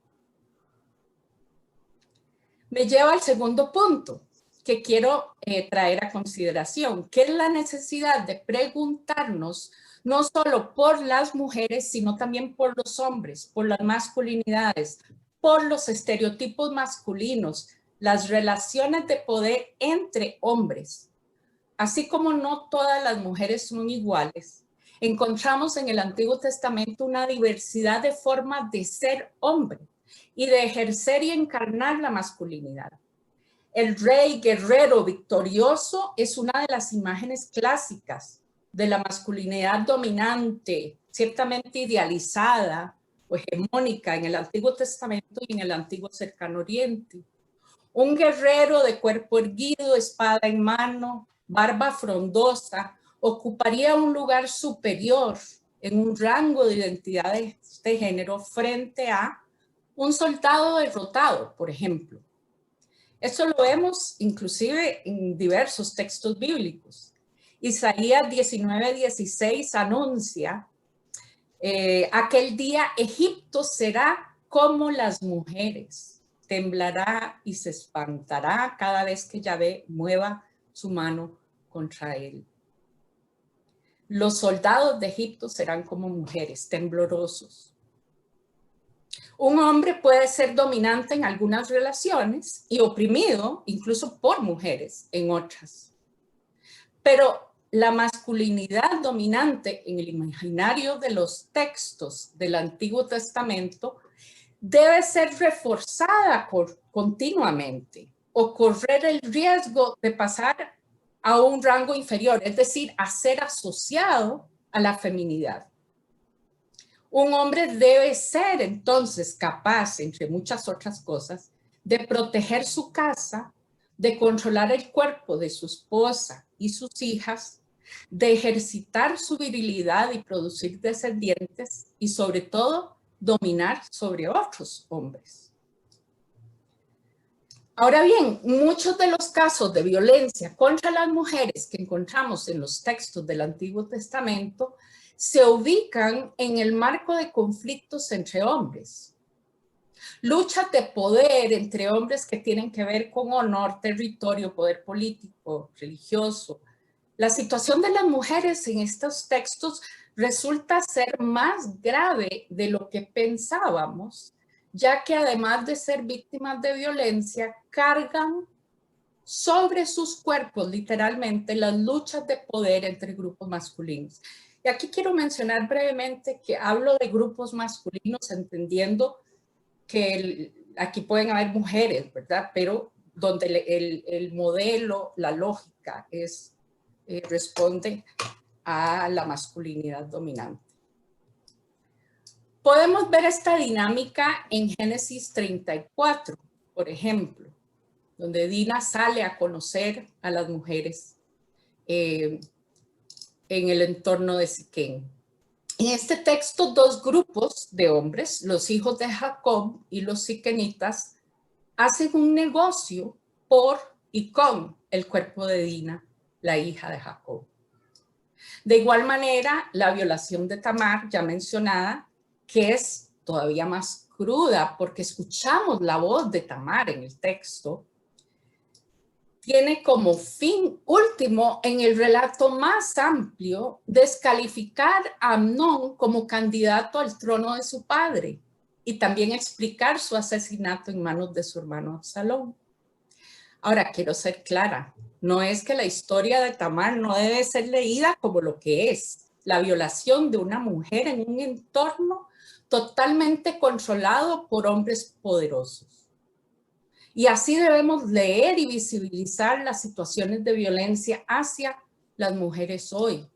Me lleva al segundo punto que quiero traer a consideración, que es la necesidad de preguntarnos no solo por las mujeres, sino también por los hombres, por las masculinidades, por los estereotipos masculinos, las relaciones de poder entre hombres. Así como no todas las mujeres son iguales, encontramos en el Antiguo Testamento una diversidad de formas de ser hombre y de ejercer y encarnar la masculinidad. El rey guerrero victorioso es una de las imágenes clásicas de la masculinidad dominante, ciertamente idealizada o hegemónica en el Antiguo Testamento y en el Antiguo Cercano Oriente. Un guerrero de cuerpo erguido, espada en mano, barba frondosa, ocuparía un lugar superior en un rango de identidad de género frente a un soldado derrotado, por ejemplo. Esto lo vemos inclusive en diversos textos bíblicos. Isaías 19:16 anuncia, aquel día Egipto será como las mujeres, temblará y se espantará cada vez que Yahvé mueva su mano contra él. Los soldados de Egipto serán como mujeres, temblorosos. Un hombre puede ser dominante en algunas relaciones y oprimido incluso por mujeres en otras. Pero la masculinidad dominante en el imaginario de los textos del Antiguo Testamento debe ser reforzada continuamente o correr el riesgo de pasar a un rango inferior, es decir, a ser asociado a la feminidad. Un hombre debe ser entonces capaz, entre muchas otras cosas, de proteger su casa, de controlar el cuerpo de su esposa y sus hijas, de ejercitar su virilidad y producir descendientes y sobre todo dominar sobre otros hombres. Ahora bien, muchos de los casos de violencia contra las mujeres que encontramos en los textos del Antiguo Testamento se ubican en el marco de conflictos entre hombres. Luchas de poder entre hombres que tienen que ver con honor, territorio, poder político, religioso, La situación de las mujeres en estos textos resulta ser más grave de lo que pensábamos, ya que además de ser víctimas de violencia, cargan sobre sus cuerpos literalmente las luchas de poder entre grupos masculinos. Y aquí quiero mencionar brevemente que hablo de grupos masculinos entendiendo que aquí pueden haber mujeres, ¿verdad? Pero donde el modelo, la lógica responde a la masculinidad dominante. Podemos ver esta dinámica en Génesis 34, por ejemplo, donde Dina sale a conocer a las mujeres en el entorno de Siquén. En este texto, dos grupos de hombres, los hijos de Jacob y los siquenitas, hacen un negocio por y con el cuerpo de Dina, la hija de Jacob. De igual manera, la violación de Tamar, ya mencionada, que es todavía más cruda porque escuchamos la voz de Tamar en el texto, tiene como fin último en el relato más amplio descalificar a Amnón como candidato al trono de su padre y también explicar su asesinato en manos de su hermano Absalón. Ahora, quiero ser clara, no es que la historia de Tamar no debe ser leída como lo que es, la violación de una mujer en un entorno totalmente controlado por hombres poderosos. Y así debemos leer y visibilizar las situaciones de violencia hacia las mujeres hoy.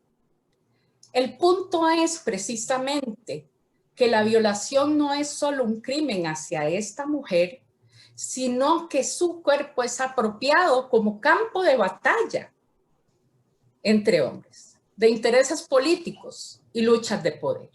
El punto es precisamente que la violación no es solo un crimen hacia esta mujer, sino que su cuerpo es apropiado como campo de batalla entre hombres, de intereses políticos y luchas de poder.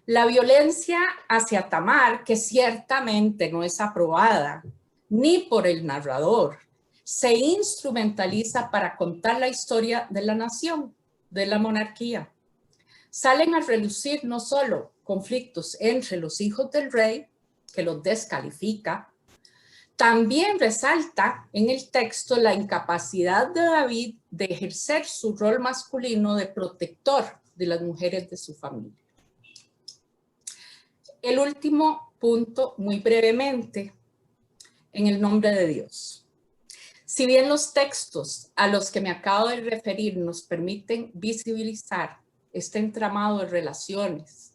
La violencia hacia Tamar, que ciertamente no es aprobada ni por el narrador, se instrumentaliza para contar la historia de la nación, de la monarquía. Salen a relucir no solo conflictos entre los hijos del rey, que los descalifica, también resalta en el texto la incapacidad de David de ejercer su rol masculino de protector de las mujeres de su familia. El último punto, muy brevemente, en el nombre de Dios. Si bien los textos a los que me acabo de referir nos permiten visibilizar este entramado de relaciones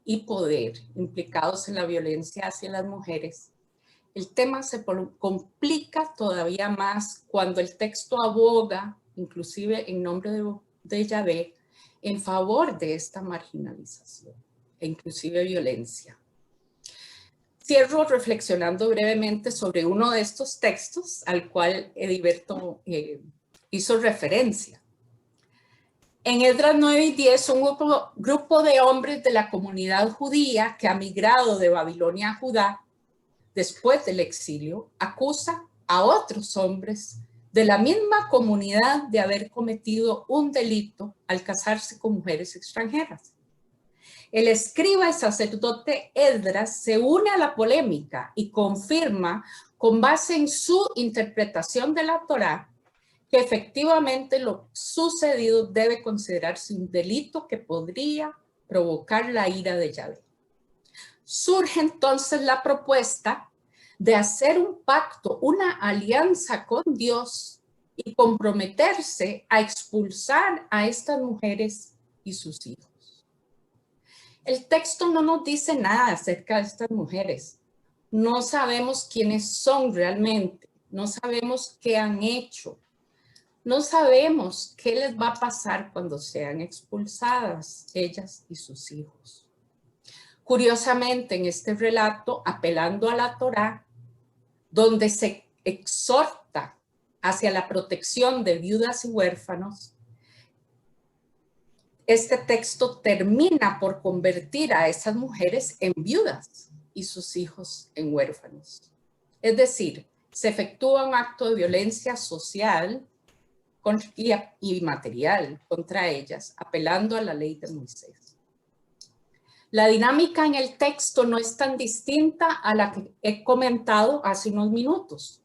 y poder implicados en la violencia hacia las mujeres, el tema se complica todavía más cuando el texto aboga, inclusive en nombre de Yahvé, en favor de esta marginalización e inclusive violencia. Cierro reflexionando brevemente sobre uno de estos textos al cual Ediberto hizo referencia. En Esdras 9 y 10, un grupo de hombres de la comunidad judía que ha migrado de Babilonia a Judá después del exilio, acusa a otros hombres de la misma comunidad de haber cometido un delito al casarse con mujeres extranjeras. El escriba y sacerdote Esdras se une a la polémica y confirma, con base en su interpretación de la Torá, que efectivamente lo sucedido debe considerarse un delito que podría provocar la ira de Yahvé. Surge entonces la propuesta de hacer un pacto, una alianza con Dios y comprometerse a expulsar a estas mujeres y sus hijos. El texto no nos dice nada acerca de estas mujeres. No sabemos quiénes son realmente, no sabemos qué han hecho, no sabemos qué les va a pasar cuando sean expulsadas ellas y sus hijos. Curiosamente, en este relato, apelando a la Torá, donde se exhorta hacia la protección de viudas y huérfanos, este texto termina por convertir a esas mujeres en viudas y sus hijos en huérfanos. Es decir, se efectúa un acto de violencia social y material contra ellas, apelando a la ley de Moisés. La dinámica en el texto no es tan distinta a la que he comentado hace unos minutos.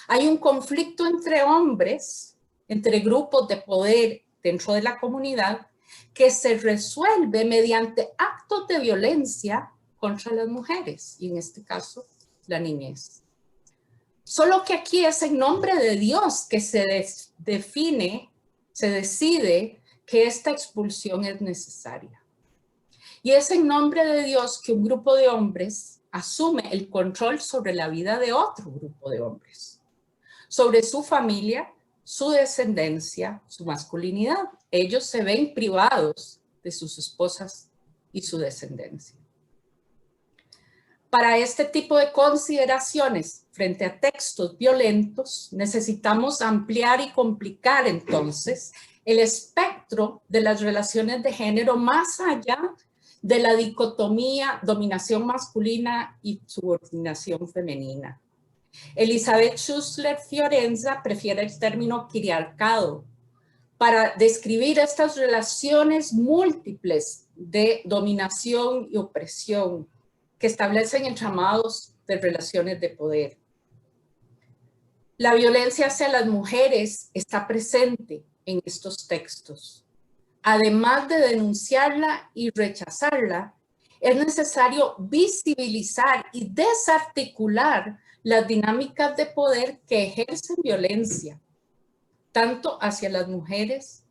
Hay un conflicto entre hombres entre grupos de poder dentro de la comunidad que se resuelve mediante actos de violencia contra las mujeres, y en este caso, la niñez. Solo que aquí es en nombre de Dios que se decide que esta expulsión es necesaria. Y es en nombre de Dios que un grupo de hombres asume el control sobre la vida de otro grupo de hombres, sobre su familia, su descendencia, su masculinidad. Ellos se ven privados de sus esposas y su descendencia. Para este tipo de consideraciones frente a textos violentos, necesitamos ampliar y complicar entonces el espectro de las relaciones de género más allá de la dicotomía dominación masculina y subordinación femenina. Elizabeth Schussler Fiorenza prefiere el término patriarcado para describir estas relaciones múltiples de dominación y opresión que establecen entramados de relaciones de poder. La violencia hacia las mujeres está presente en estos textos. Además de denunciarla y rechazarla, es necesario visibilizar y desarticular las dinámicas de poder que ejercen violencia, tanto hacia las mujeres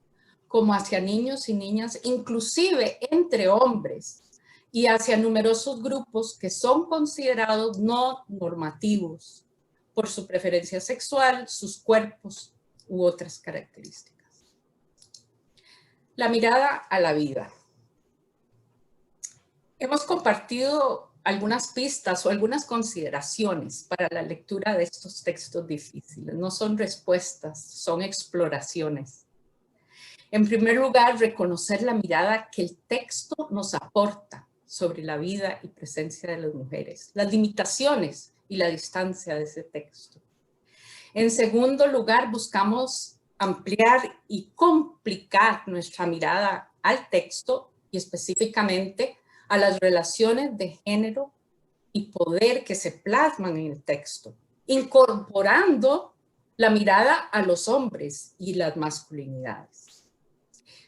como hacia niños y niñas, inclusive entre hombres, y hacia numerosos grupos que son considerados no normativos por su preferencia sexual, sus cuerpos u otras características. La mirada a la vida. Hemos compartido algunas pistas o algunas consideraciones para la lectura de estos textos difíciles. No son respuestas, son exploraciones. En primer lugar, reconocer la mirada que el texto nos aporta sobre la vida y presencia de las mujeres, las limitaciones y la distancia de ese texto. En segundo lugar, buscamos ampliar y complicar nuestra mirada al texto y específicamente a las relaciones de género y poder que se plasman en el texto, incorporando la mirada a los hombres y las masculinidades.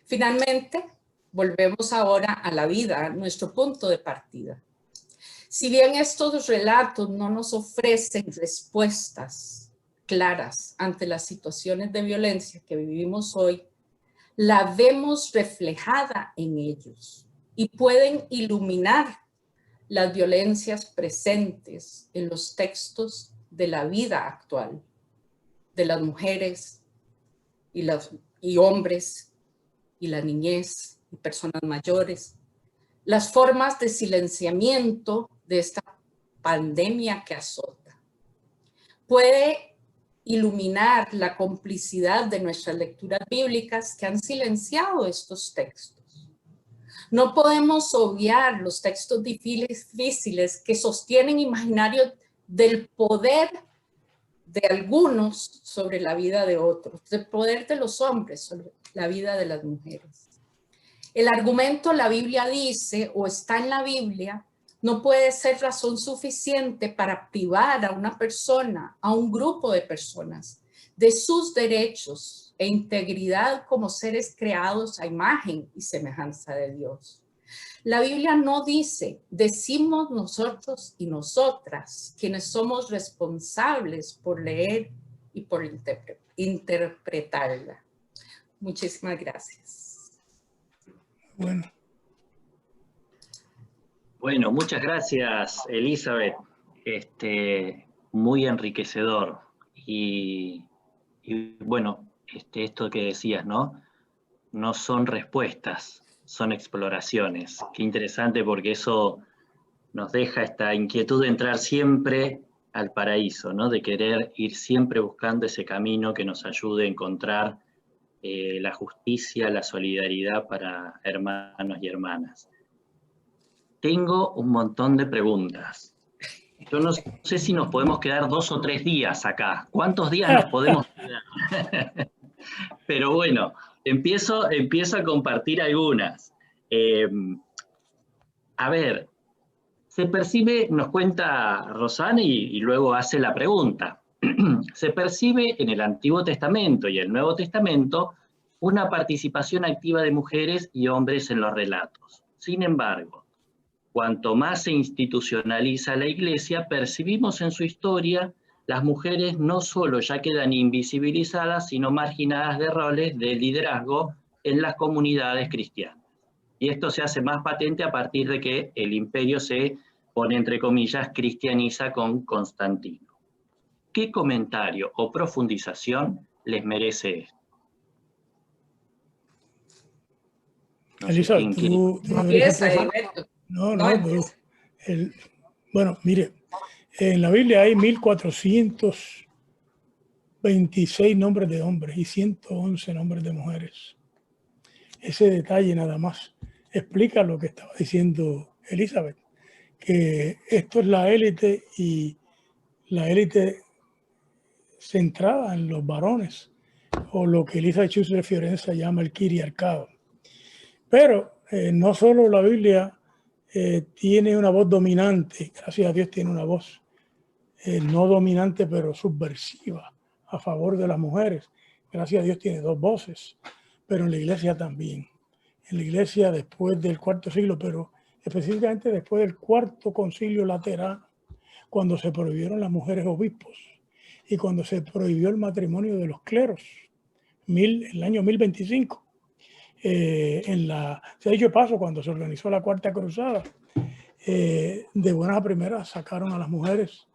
Finalmente, volvemos ahora a la vida, a nuestro punto de partida. Si bien estos relatos no nos ofrecen respuestas claras ante las situaciones de violencia que vivimos hoy, la vemos reflejada en ellos y pueden iluminar las violencias presentes en los textos de la vida actual, de las mujeres y hombres y la niñez y personas mayores, las formas de silenciamiento de esta pandemia que azota. Puede iluminar la complicidad de nuestras lecturas bíblicas que han silenciado estos textos. No podemos obviar los textos difíciles que sostienen imaginarios del poder de algunos sobre la vida de otros, del poder de los hombres sobre la vida de las mujeres. El argumento la Biblia dice o está en la Biblia no puede ser razón suficiente para privar a una persona, a un grupo de personas, de sus derechos e integridad como seres creados a imagen y semejanza de Dios. La Biblia no dice, decimos nosotros y nosotras, quienes somos responsables por leer y por interpretarla. Muchísimas gracias. Bueno, muchas gracias, Elizabeth. Muy enriquecedor. Y bueno, esto que decías, ¿no? No son respuestas, son exploraciones. Qué interesante, porque eso nos deja esta inquietud de entrar siempre al paraíso, ¿no? De querer ir siempre buscando ese camino que nos ayude a encontrar la justicia, la solidaridad para hermanos y hermanas. Tengo un montón de preguntas. Yo no sé si nos podemos quedar 2 o 3 días acá. ¿Cuántos días nos podemos quedar? Pero bueno, empiezo a compartir algunas. A ver, se percibe, nos cuenta Rosana y luego hace la pregunta. Se percibe en el Antiguo Testamento y el Nuevo Testamento una participación activa de mujeres y hombres en los relatos. Sin embargo, cuanto más se institucionaliza la Iglesia, percibimos en su historia las mujeres no solo ya quedan invisibilizadas, sino marginadas de roles de liderazgo en las comunidades cristianas. Y esto se hace más patente a partir de que el imperio se pone, entre comillas, cristianiza con Constantino. ¿Qué comentario o profundización les merece esto? Elizabeth, tú empieza, Heriberto. No, bueno, mire, en la Biblia hay 1426 nombres de hombres y 111 nombres de mujeres. Ese detalle nada más explica lo que estaba diciendo Elizabeth, que esto es la élite, y la élite centrada en los varones, o lo que Elizabeth Schutz de Fiorenza llama el quiriarcado. Pero no solo la Biblia tiene una voz dominante, gracias a Dios tiene una voz no dominante pero subversiva a favor de las mujeres. Gracias a Dios tiene dos voces, pero en la iglesia también. En la iglesia después del cuarto siglo, pero específicamente después del cuarto concilio laterano, cuando se prohibieron las mujeres obispos y cuando se prohibió el matrimonio de los cleros, el año 1025. Se ha dicho de paso, cuando se organizó la Cuarta Cruzada, de buenas a primeras sacaron a las mujeres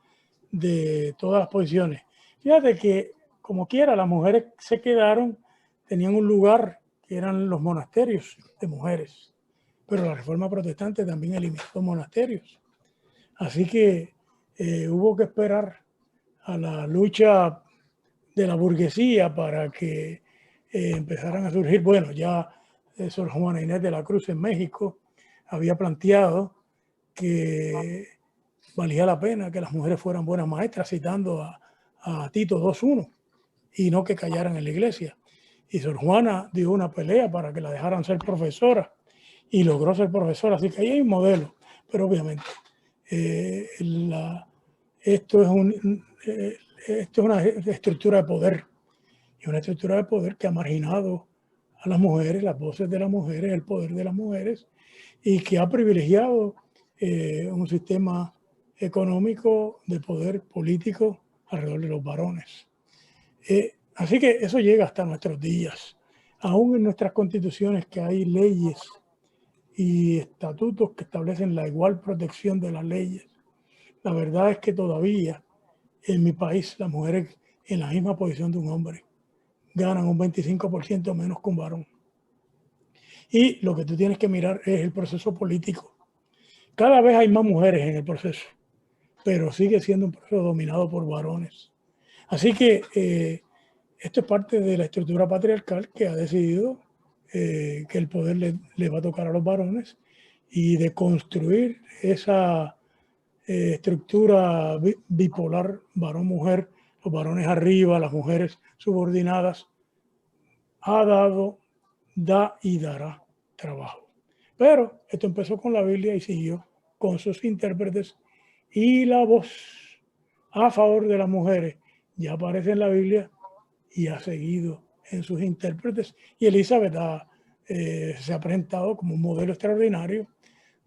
de todas las posiciones. Fíjate que, como quiera, las mujeres se quedaron, tenían un lugar que eran los monasterios de mujeres, pero la Reforma Protestante también eliminó los monasterios. Así que hubo que esperar a la lucha de la burguesía para que empezaran a surgir. Bueno, ya Sor Juana Inés de la Cruz en México había planteado que valía la pena que las mujeres fueran buenas maestras, citando a Tito 2.1, y no que callaran en la iglesia. Y Sor Juana dio una pelea para que la dejaran ser profesora y logró ser profesora. Así que ahí hay un modelo, pero obviamente esto es una estructura de poder, y una estructura de poder que ha marginado a las mujeres, las voces de las mujeres, el poder de las mujeres, y que ha privilegiado un sistema económico de poder político alrededor de los varones. Así que eso llega hasta nuestros días. Aún en nuestras constituciones, que hay leyes y estatutos que establecen la igual protección de las leyes, la verdad es que todavía en mi país las mujeres en la misma posición de un hombre ganan un 25% menos que un varón. Y lo que tú tienes que mirar es el proceso político. Cada vez hay más mujeres en el proceso, pero sigue siendo un proceso dominado por varones. Así que esto es parte de la estructura patriarcal que ha decidido que el poder le va a tocar a los varones, y de construir esa estructura bipolar varón-mujer, los varones arriba, las mujeres subordinadas, ha dado, da y dará trabajo. Pero esto empezó con la Biblia y siguió con sus intérpretes, y la voz a favor de las mujeres ya aparece en la Biblia y ha seguido en sus intérpretes, y Elizabeth se ha presentado como un modelo extraordinario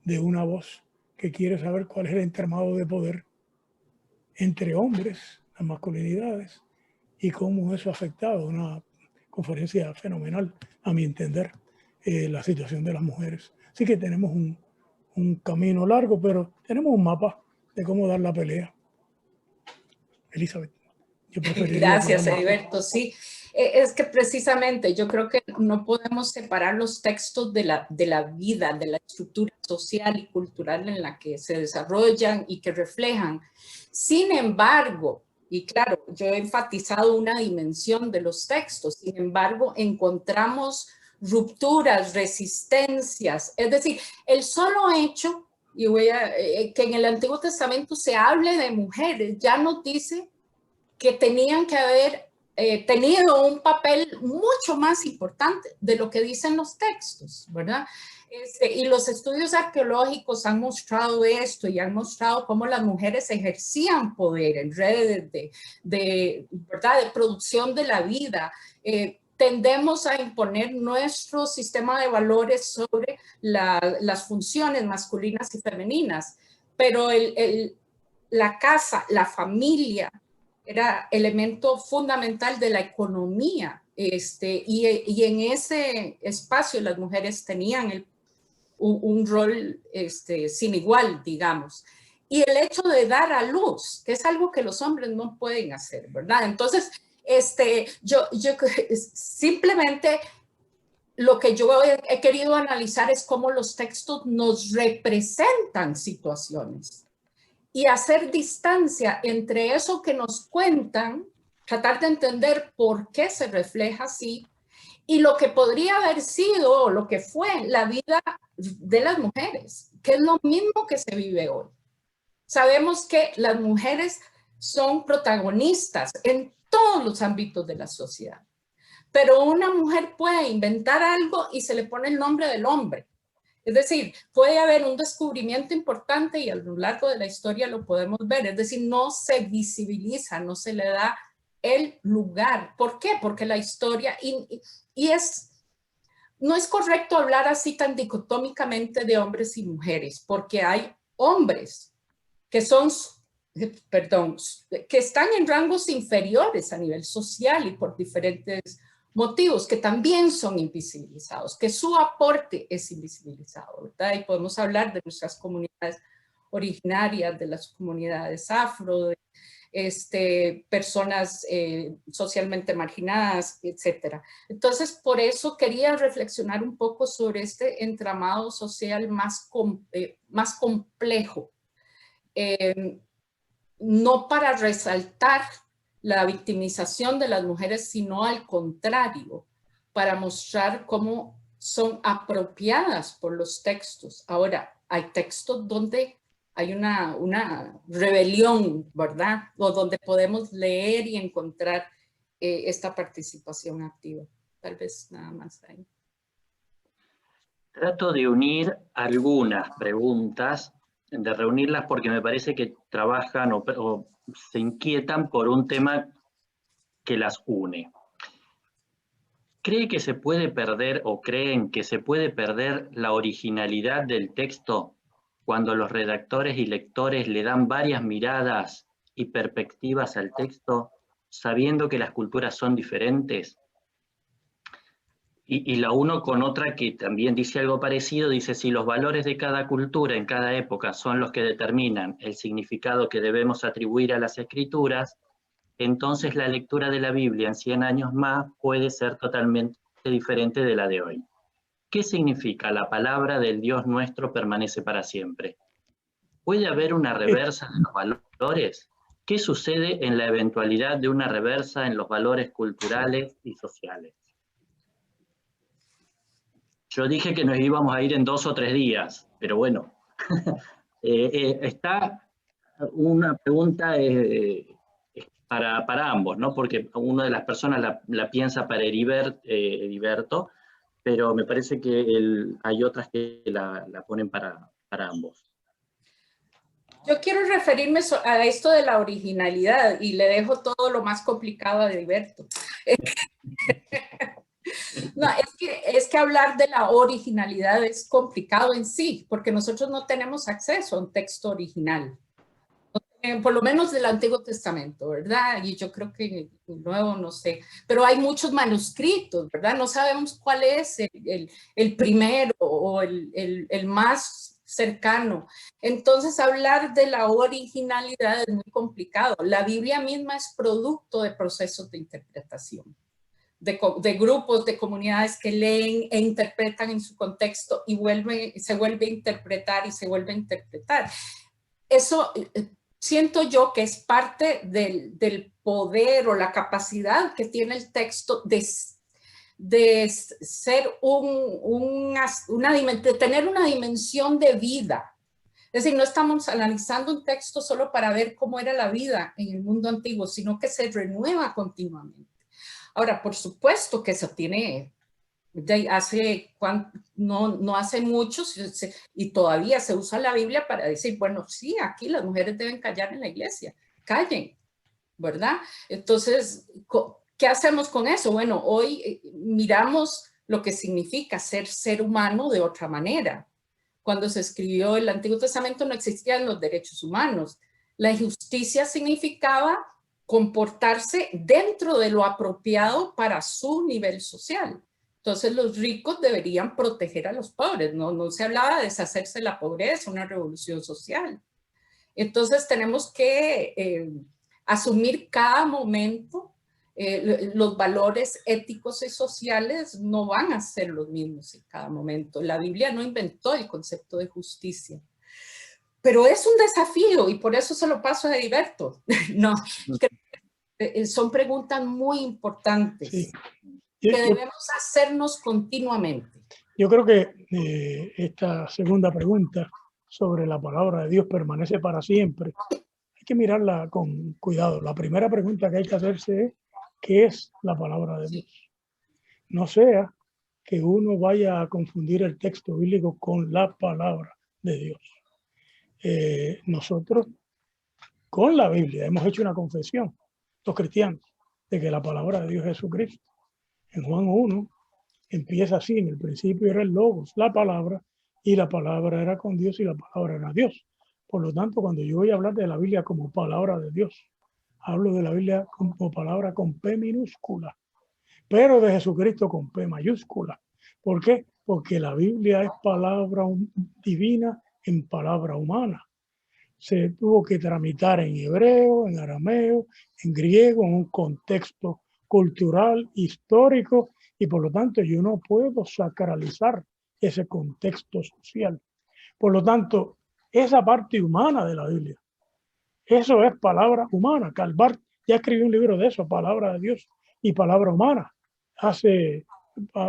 de una voz que quiere saber cuál es el entramado de poder entre hombres, las masculinidades, y cómo eso ha afectado. Una conferencia fenomenal, a mi entender, la situación de las mujeres. Así que tenemos un camino largo, pero tenemos un mapa de cómo dar la pelea. Elizabeth, yo preferiría... Gracias, Heriberto. Sí, es que precisamente yo creo que no podemos separar los textos de la vida, de la estructura social y cultural en la que se desarrollan y que reflejan. Sin embargo, y claro, yo he enfatizado una dimensión de los textos, sin embargo, encontramos rupturas, resistencias, es decir, el solo hecho, que en el Antiguo Testamento se hable de mujeres, ya nos dice que tenían que haber tenido un papel mucho más importante de lo que dicen los textos, ¿verdad? Y los estudios arqueológicos han mostrado esto y han mostrado cómo las mujeres ejercían poder en redes ¿verdad? De producción de la vida. Tendemos a imponer nuestro sistema de valores sobre las funciones masculinas y femeninas, pero la casa, la familia, era elemento fundamental de la economía. Y en ese espacio las mujeres tenían un rol sin igual, digamos. Y el hecho de dar a luz, que es algo que los hombres no pueden hacer, ¿verdad? Entonces, yo simplemente lo que yo he querido analizar es cómo los textos nos representan situaciones y hacer distancia entre eso que nos cuentan, tratar de entender por qué se refleja así, y lo que podría haber sido, o lo que fue la vida de las mujeres, que es lo mismo que se vive hoy. Sabemos que las mujeres son protagonistas en todos los ámbitos de la sociedad, pero una mujer puede inventar algo y se le pone el nombre del hombre. Es decir, puede haber un descubrimiento importante y a lo largo de la historia lo podemos ver. Es decir, no se visibiliza, no se le da el lugar. ¿Por qué? Porque la historia, no es correcto hablar así tan dicotómicamente de hombres y mujeres, porque hay hombres que que están en rangos inferiores a nivel social y por diferentes motivos, que también son invisibilizados, que su aporte es invisibilizado, ¿verdad? Y podemos hablar de nuestras comunidades originarias, de las comunidades afro, de personas socialmente marginadas, etcétera. Entonces, por eso quería reflexionar un poco sobre este entramado social más complejo. No para resaltar la victimización de las mujeres, sino al contrario, para mostrar cómo son apropiadas por los textos. Ahora, hay textos donde hay una rebelión, ¿verdad? O donde podemos leer y encontrar esta participación activa. Tal vez nada más ahí. Trato de unir algunas preguntas, de reunirlas porque me parece que trabajan o se inquietan por un tema que las une. ¿Cree que se puede perder o creen que se puede perder la originalidad del texto cuando los redactores y lectores le dan varias miradas y perspectivas al texto, sabiendo que las culturas son diferentes? Y la uno con otra que también dice algo parecido, dice: si los valores de cada cultura en cada época son los que determinan el significado que debemos atribuir a las escrituras, entonces la lectura de la Biblia en 100 años más puede ser totalmente diferente de la de hoy. ¿Qué significa la palabra del Dios nuestro permanece para siempre? ¿Puede haber una reversa de los valores? ¿Qué sucede en la eventualidad de una reversa en los valores culturales y sociales? Yo dije que nos íbamos a ir en 2 o 3 días, pero bueno, está una pregunta para ambos, ¿no? Porque una de las personas la piensa para Heriberto, pero me parece que hay otras que la ponen para ambos. Yo quiero referirme a esto de la originalidad y le dejo todo lo más complicado a Heriberto. No, es que hablar de la originalidad es complicado en sí, porque nosotros no tenemos acceso a un texto original, por lo menos del Antiguo Testamento, ¿verdad? Y yo creo que el Nuevo, no sé, pero hay muchos manuscritos, ¿verdad? No sabemos cuál es el primero o el más cercano. Entonces, hablar de la originalidad es muy complicado. La Biblia misma es producto de procesos de interpretación. De grupos, de comunidades que leen e interpretan en su contexto y se vuelve a interpretar y se vuelve a interpretar. Eso siento yo que es parte del poder o la capacidad que tiene el texto de ser de tener una dimensión de vida. Es decir, no estamos analizando un texto solo para ver cómo era la vida en el mundo antiguo, sino que se renueva continuamente. Ahora, por supuesto que eso tiene no hace mucho, y todavía se usa la Biblia para decir, bueno, sí, aquí las mujeres deben callar en la iglesia, callen, ¿verdad? Entonces, ¿qué hacemos con eso? Bueno, hoy miramos lo que significa ser humano de otra manera. Cuando se escribió el Antiguo Testamento no existían los derechos humanos. La injusticia significaba comportarse dentro de lo apropiado para su nivel social. Entonces los ricos deberían proteger a los pobres, no se hablaba de deshacerse de la pobreza, una revolución social. Entonces tenemos que asumir cada momento, los valores éticos y sociales no van a ser los mismos en cada momento. La Biblia no inventó el concepto de justicia. Pero es un desafío y por eso se lo paso a Heriberto. No, son preguntas muy importantes, Sí. que debemos hacernos continuamente. Yo creo que esta segunda pregunta sobre la palabra de Dios permanece para siempre. Hay que mirarla con cuidado. La primera pregunta que hay que hacerse es, ¿qué es la palabra de Dios? No sea que uno vaya a confundir el texto bíblico con la palabra de Dios. Nosotros con la Biblia hemos hecho una confesión, los cristianos, de que la palabra de Dios es Jesucristo. En Juan 1 empieza así: en el principio era el Logos, la palabra, y la palabra era con Dios y la palabra era Dios. Por lo tanto, cuando yo voy a hablar de la Biblia como palabra de Dios, hablo de la Biblia como palabra con P minúscula, pero de Jesucristo con P mayúscula. ¿Por qué? Porque la Biblia es palabra divina en palabra humana. Se tuvo que tramitar en hebreo, en arameo, en griego, en un contexto cultural, histórico, y por lo tanto yo no puedo sacralizar ese contexto social. Por lo tanto, esa parte humana de la Biblia, eso es palabra humana. Karl Barth ya escribió un libro de eso, Palabra de Dios y Palabra Humana, hace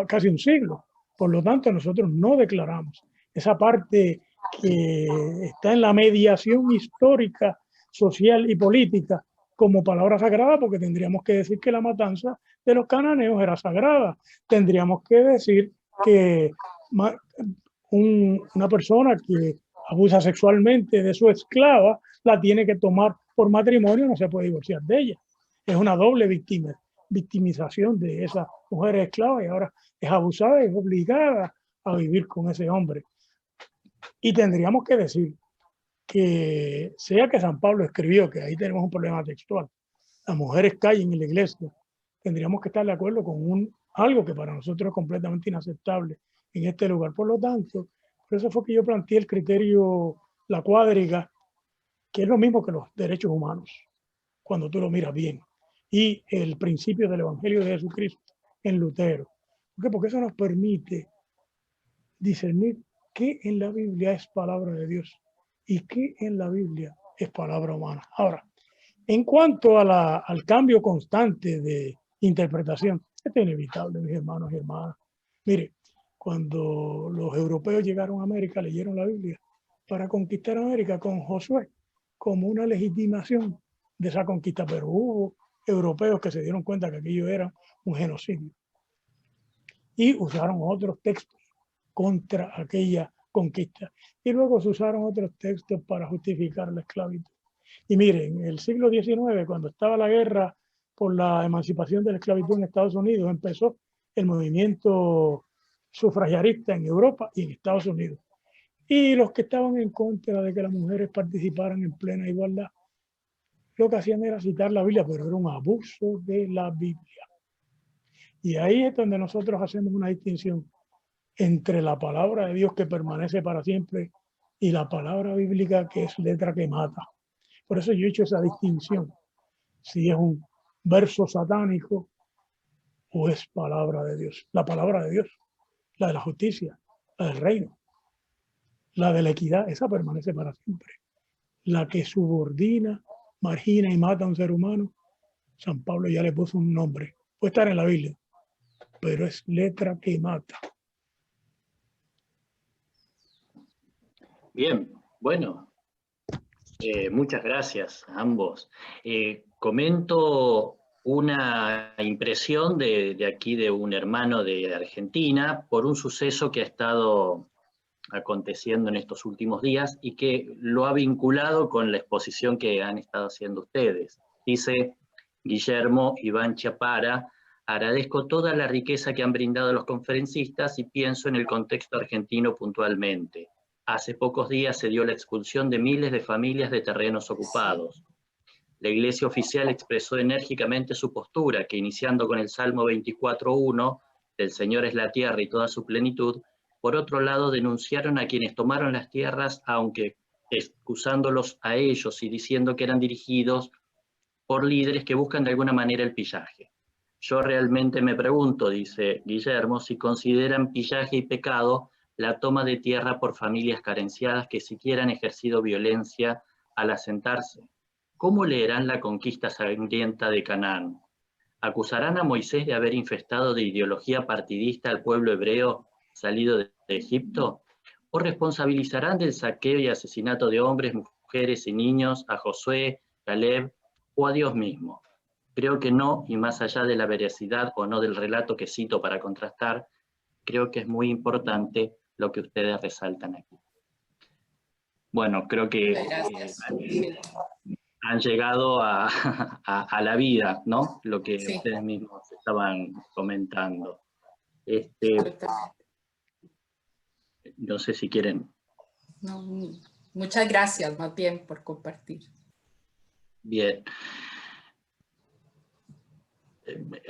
casi un siglo. Por lo tanto, nosotros no declaramos esa parte que está en la mediación histórica, social y política como palabra sagrada, porque tendríamos que decir que la matanza de los cananeos era sagrada. Tendríamos que decir que una persona que abusa sexualmente de su esclava la tiene que tomar por matrimonio, no se puede divorciar de ella. Es una doble victimización de esa mujer esclava, y ahora es abusada y es obligada a vivir con ese hombre. Y tendríamos que decir que, sea que San Pablo escribió, que ahí tenemos un problema textual, las mujeres callen en la iglesia, tendríamos que estar de acuerdo con algo que para nosotros es completamente inaceptable en este lugar. Por lo tanto, por eso fue que yo planteé el criterio, la cuádriga, que es lo mismo que los derechos humanos, cuando tú lo miras bien, y el principio del Evangelio de Jesucristo en Lutero. ¿Por qué? Porque eso nos permite discernir qué en la Biblia es palabra de Dios y qué en la Biblia es palabra humana. Ahora, en cuanto al cambio constante de interpretación, esto es inevitable, mis hermanos y hermanas. Mire, cuando los europeos llegaron a América, leyeron la Biblia para conquistar América con Josué como una legitimación de esa conquista, pero hubo europeos que se dieron cuenta que aquello era un genocidio y usaron otros textos contra aquella conquista, y luego se usaron otros textos para justificar la esclavitud. Y miren, en el siglo XIX, cuando estaba la guerra por la emancipación de la esclavitud en Estados Unidos, empezó el movimiento sufragista en Europa y en Estados Unidos. Y los que estaban en contra de que las mujeres participaran en plena igualdad, lo que hacían era citar la Biblia, pero era un abuso de la Biblia. Y ahí es donde nosotros hacemos una distinción entre la palabra de Dios que permanece para siempre y la palabra bíblica que es letra que mata. Por eso yo he hecho esa distinción, si es un verso satánico o es palabra de Dios. La palabra de Dios, la de la justicia, la del reino, la de la equidad, esa permanece para siempre. La que subordina, margina y mata a un ser humano, San Pablo ya le puso un nombre. Puede estar en la Biblia, pero es letra que mata. Bien, bueno, muchas gracias a ambos. Comento una impresión de aquí de un hermano de Argentina por un suceso que ha estado aconteciendo en estos últimos días y que lo ha vinculado con la exposición que han estado haciendo ustedes. Dice Guillermo Iván Chapara: agradezco toda la riqueza que han brindado los conferencistas y pienso en el contexto argentino puntualmente. Hace pocos días se dio la expulsión de miles de familias de terrenos ocupados. La Iglesia oficial expresó enérgicamente su postura, que iniciando con el Salmo 24:1, del Señor es la tierra y toda su plenitud, por otro lado denunciaron a quienes tomaron las tierras, aunque excusándolos a ellos y diciendo que eran dirigidos por líderes que buscan de alguna manera el pillaje. Yo realmente me pregunto, dice Guillermo, si consideran pillaje y pecado la toma de tierra por familias carenciadas que siquiera han ejercido violencia al asentarse. ¿Cómo leerán la conquista sangrienta de Canaán? ¿Acusarán a Moisés de haber infestado de ideología partidista al pueblo hebreo salido de Egipto? ¿O responsabilizarán del saqueo y asesinato de hombres, mujeres y niños a Josué, Caleb o a Dios mismo? Creo que no, y más allá de la veracidad o no del relato que cito para contrastar, creo que es muy importante lo que ustedes resaltan aquí. Bueno, creo que han llegado a la vida, ¿no? Lo que Sí. ustedes mismos estaban comentando. No sé si quieren. No, muchas gracias, más bien, por compartir. Bien.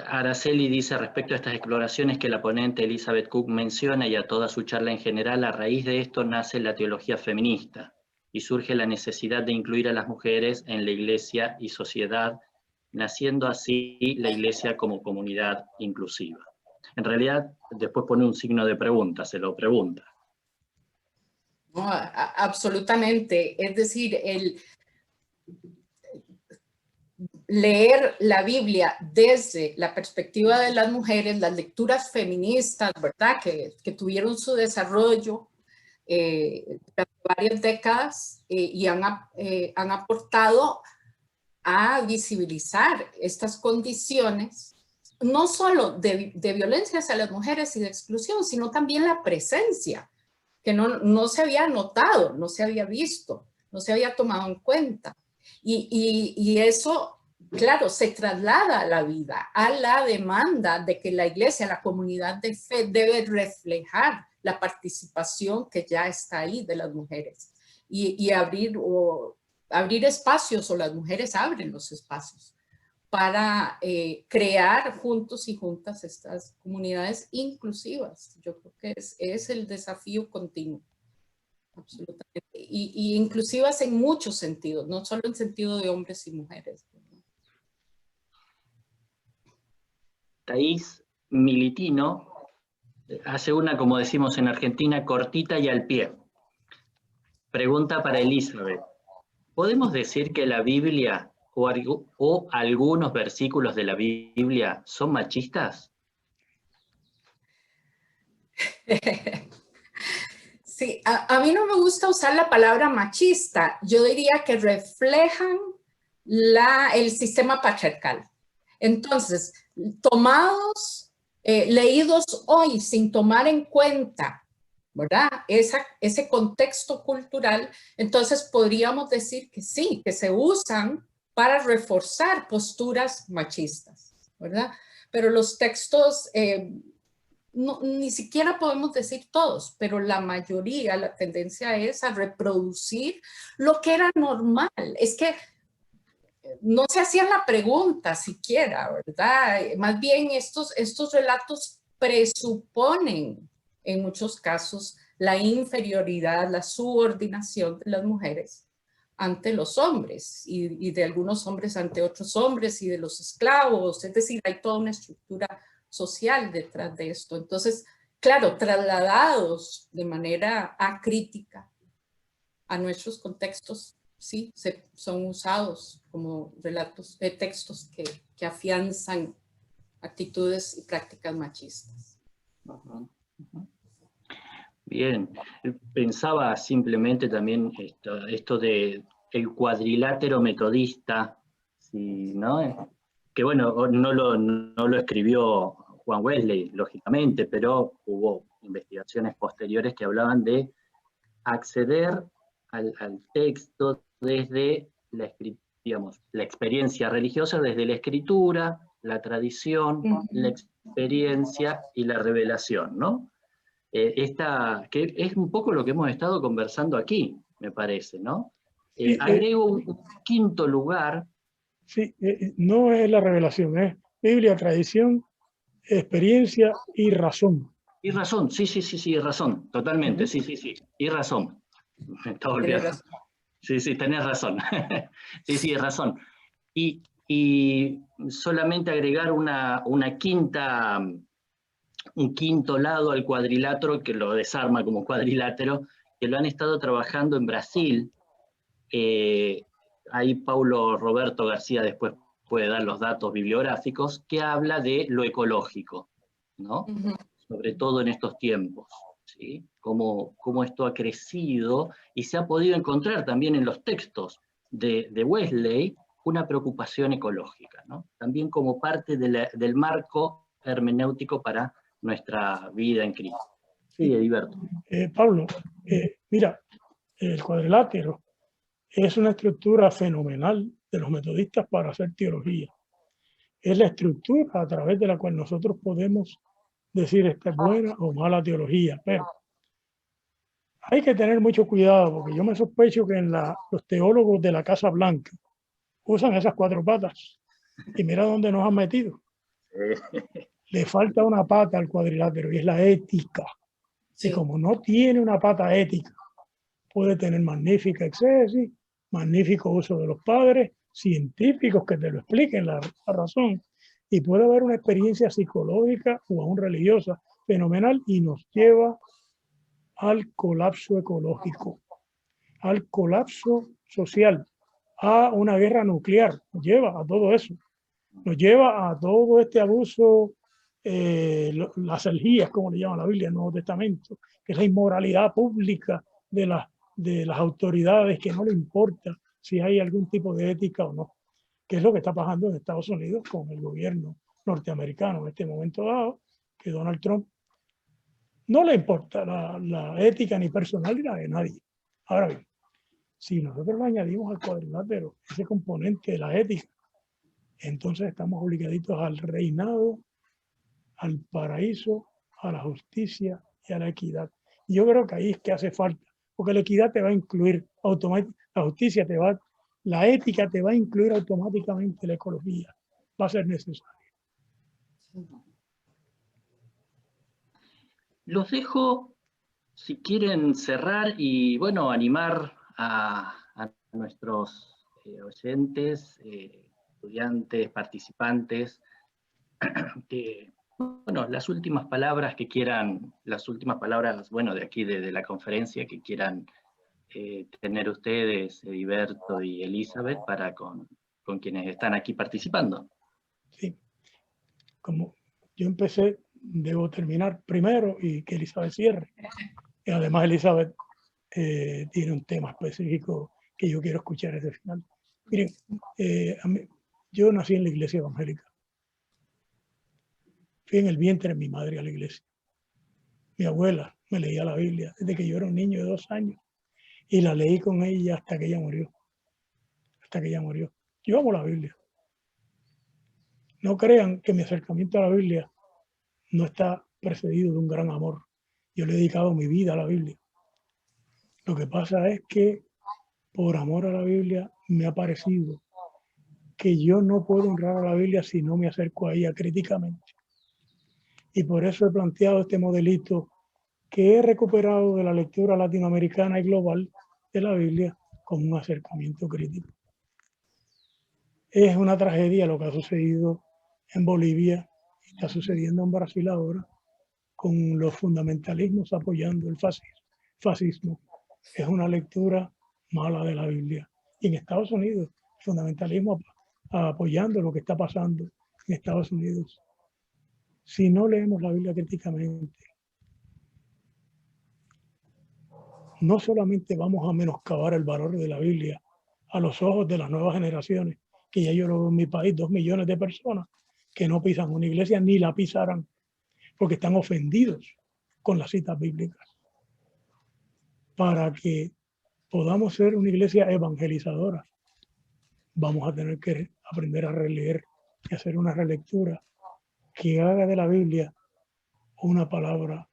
Araceli dice respecto a estas exploraciones que la ponente Elizabeth Cook menciona y a toda su charla en general, a raíz de esto nace la teología feminista y surge la necesidad de incluir a las mujeres en la iglesia y sociedad, naciendo así la iglesia como comunidad inclusiva. En realidad, después pone un signo de pregunta, se lo pregunta. No, absolutamente. Es decir, el leer la Biblia desde la perspectiva de las mujeres, las lecturas feministas, ¿verdad? Que tuvieron su desarrollo durante varias décadas y han aportado a visibilizar estas condiciones, no solo de violencia hacia las mujeres y de exclusión, sino también la presencia, que no se había notado, no se había visto, no se había tomado en cuenta. Y eso, claro, se traslada a la vida, a la demanda de que la iglesia, la comunidad de fe debe reflejar la participación que ya está ahí de las mujeres y abrir espacios, o las mujeres abren los espacios para crear juntos y juntas estas comunidades inclusivas. Yo creo que es el desafío continuo. Absolutamente. Y inclusivas en muchos sentidos, no solo en sentido de hombres y mujeres. Thais Militino hace una, como decimos en Argentina, cortita y al pie. Pregunta para Elizabeth. ¿Podemos decir que la Biblia o algunos versículos de la Biblia son machistas? Sí, a mí no me gusta usar la palabra machista. Yo diría que reflejan el sistema patriarcal. Entonces, tomados, leídos hoy sin tomar en cuenta, ¿verdad? Ese contexto cultural, entonces podríamos decir que sí, que se usan para reforzar posturas machistas, ¿verdad? Pero los textos... No, ni siquiera podemos decir todos, pero la mayoría, la tendencia es a reproducir lo que era normal. Es que no se hacían la pregunta siquiera, ¿verdad? Más bien estos relatos presuponen en muchos casos la inferioridad, la subordinación de las mujeres ante los hombres y de algunos hombres ante otros hombres y de los esclavos. Es decir, hay toda una estructura social detrás de esto. Entonces, claro, trasladados de manera acrítica a nuestros contextos, sí, son usados como relatos, textos que afianzan actitudes y prácticas machistas. Bien, pensaba simplemente también esto de el cuadrilátero metodista, ¿sí, no? que bueno, no lo escribió Juan Wesley, lógicamente, pero hubo investigaciones posteriores que hablaban de acceder al texto desde digamos, la experiencia religiosa, desde la escritura, la tradición, la experiencia y la revelación, ¿no? Que es un poco lo que hemos estado conversando aquí, me parece, ¿no? Agrego un quinto lugar. Sí, no es la revelación, es Biblia, tradición, experiencia y razón. Y razón, sí, razón, totalmente, sí, y razón. Me estaba olvidando. Sí, tenés razón. sí, razón. Y solamente agregar un quinto lado al cuadrilátero, que lo desarma como cuadrilátero, que lo han estado trabajando en Brasil. Ahí Paulo Roberto García después puede dar los datos bibliográficos, que habla de lo ecológico, ¿no? Sobre todo en estos tiempos, ¿sí? Cómo esto ha crecido y se ha podido encontrar también en los textos de Wesley una preocupación ecológica, ¿no? También como parte del marco hermenéutico para nuestra vida en Cristo. Sí, Ediberto. Pablo, mira, el cuadrilátero es una estructura fenomenal de los metodistas para hacer teología. Es la estructura a través de la cual nosotros podemos decir esta es buena o mala teología, pero hay que tener mucho cuidado porque yo me sospecho que los teólogos de la Casa Blanca usan esas cuatro patas y mira dónde nos han metido. Le falta una pata al cuadrilátero y es la ética. Sí. Y como no tiene una pata ética, puede tener magnífica exégesis, magnífico uso de los padres, científicos que te lo expliquen la razón, y puede haber una experiencia psicológica o aún religiosa fenomenal y nos lleva al colapso ecológico, al colapso social, a una guerra nuclear, nos lleva a todo eso, nos lleva a todo este abuso, las orgías, como le llama la Biblia en el Nuevo Testamento, que es la inmoralidad pública de las autoridades, que no le importa si hay algún tipo de ética o no, que es lo que está pasando en Estados Unidos con el gobierno norteamericano en este momento dado, que Donald Trump no le importa la ética ni personalidad de nadie. Ahora bien, si nosotros le añadimos al cuadrilátero ese componente de la ética, entonces estamos obligaditos al reinado, al paraíso, a la justicia y a la equidad. Y yo creo que ahí es que hace falta, porque la equidad te va a incluir automáticamente, la justicia la ética te va a incluir automáticamente la ecología. Va a ser necesario. Los dejo, si quieren cerrar y, bueno, animar a nuestros oyentes, estudiantes, participantes, que, bueno, las últimas palabras que quieran, bueno, de aquí, de la conferencia, que quieran tener ustedes, Ediberto y Elizabeth, para con quienes están aquí participando. Sí, como yo empecé, debo terminar primero y que Elizabeth cierre. Y además Elizabeth tiene un tema específico que yo quiero escuchar desde el final. Miren, yo nací en la iglesia evangélica. Fui en el vientre de mi madre a la iglesia. Mi abuela me leía la Biblia desde que yo era un niño de 2 años y la leí con ella hasta que ella murió. Hasta que ella murió. Yo amo la Biblia. No crean que mi acercamiento a la Biblia no está precedido de un gran amor. Yo le he dedicado mi vida a la Biblia. Lo que pasa es que por amor a la Biblia me ha parecido que yo no puedo honrar a la Biblia si no me acerco a ella críticamente. Y por eso he planteado este modelito que he recuperado de la lectura latinoamericana y global de la Biblia con un acercamiento crítico. Es una tragedia lo que ha sucedido en Bolivia, está sucediendo en Brasil ahora, con los fundamentalismos apoyando el fascismo. Es una lectura mala de la Biblia. Y en Estados Unidos, el fundamentalismo apoyando lo que está pasando en Estados Unidos. Si no leemos la Biblia críticamente, no solamente vamos a menoscabar el valor de la Biblia a los ojos de las nuevas generaciones que ya yo lo veo en mi país, 2 millones de personas que no pisan una iglesia ni la pisarán porque están ofendidos con las citas bíblicas. Para que podamos ser una iglesia evangelizadora, vamos a tener que aprender a releer y hacer una relectura que haga de la Biblia una palabra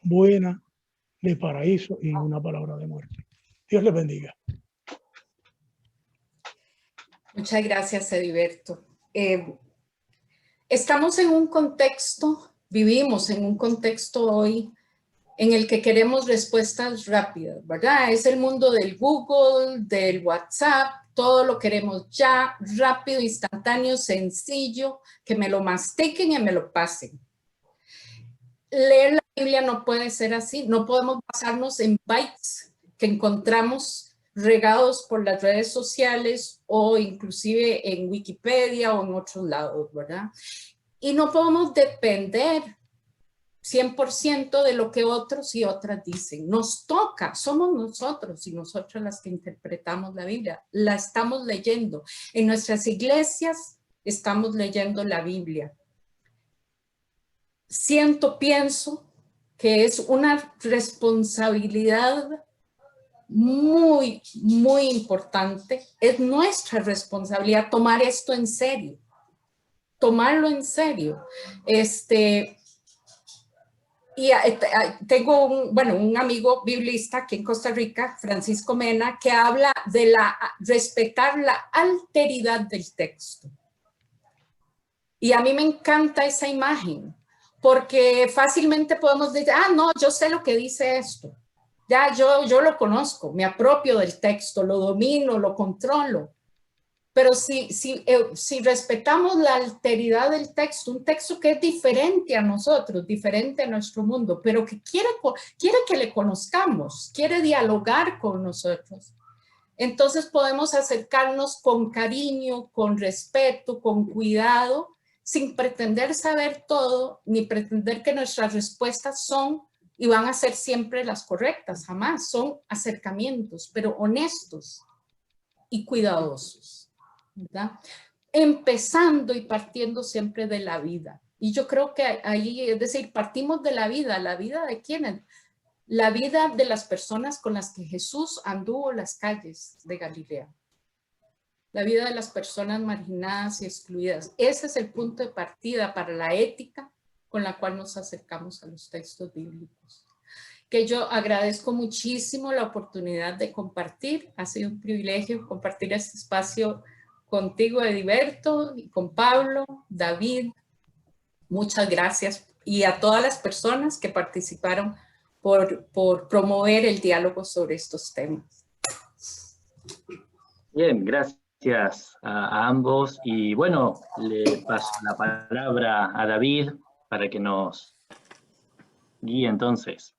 buena de paraíso y no una palabra de muerte. Dios les bendiga. Muchas gracias, Ediberto. Estamos en un contexto, vivimos en un contexto hoy en el que queremos respuestas rápidas, ¿verdad? Es el mundo del Google, del WhatsApp, todo lo queremos ya, rápido, instantáneo, sencillo, que me lo mastiquen y me lo pasen. Leer la Biblia no puede ser así, no podemos basarnos en bytes que encontramos regados por las redes sociales o inclusive en Wikipedia o en otros lados, ¿verdad? Y no podemos depender 100% de lo que otros y otras dicen. Nos toca, somos nosotros y nosotras las que interpretamos la Biblia. La estamos leyendo. En nuestras iglesias estamos leyendo la Biblia. Pienso que es una responsabilidad muy, muy importante. Es nuestra responsabilidad tomar esto en serio. Tomarlo en serio. Y tengo un amigo biblista aquí en Costa Rica, Francisco Mena, que habla de respetar la alteridad del texto. Y a mí me encanta esa imagen, porque fácilmente podemos decir, no, yo sé lo que dice esto. Ya yo lo conozco, me apropio del texto, lo domino, lo controlo. Pero si respetamos la alteridad del texto, un texto que es diferente a nosotros, diferente a nuestro mundo, pero que quiere que le conozcamos, quiere dialogar con nosotros, entonces podemos acercarnos con cariño, con respeto, con cuidado, sin pretender saber todo, ni pretender que nuestras respuestas son y van a ser siempre las correctas, jamás. Son acercamientos, pero honestos y cuidadosos, ¿verdad? Empezando y partiendo siempre de la vida. Y yo creo que ahí, es decir, partimos de ¿la vida de quiénes? La vida de las personas con las que Jesús anduvo las calles de Galilea. La vida de las personas marginadas y excluidas. Ese es el punto de partida para la ética con la cual nos acercamos a los textos bíblicos. Que yo agradezco muchísimo la oportunidad de compartir. Ha sido un privilegio compartir este espacio contigo, Ediberto, y con Pablo, David. Muchas gracias. Y a todas las personas que participaron por promover el diálogo sobre estos temas. Bien, gracias a ambos. Y bueno, le paso la palabra a David para que nos guíe entonces.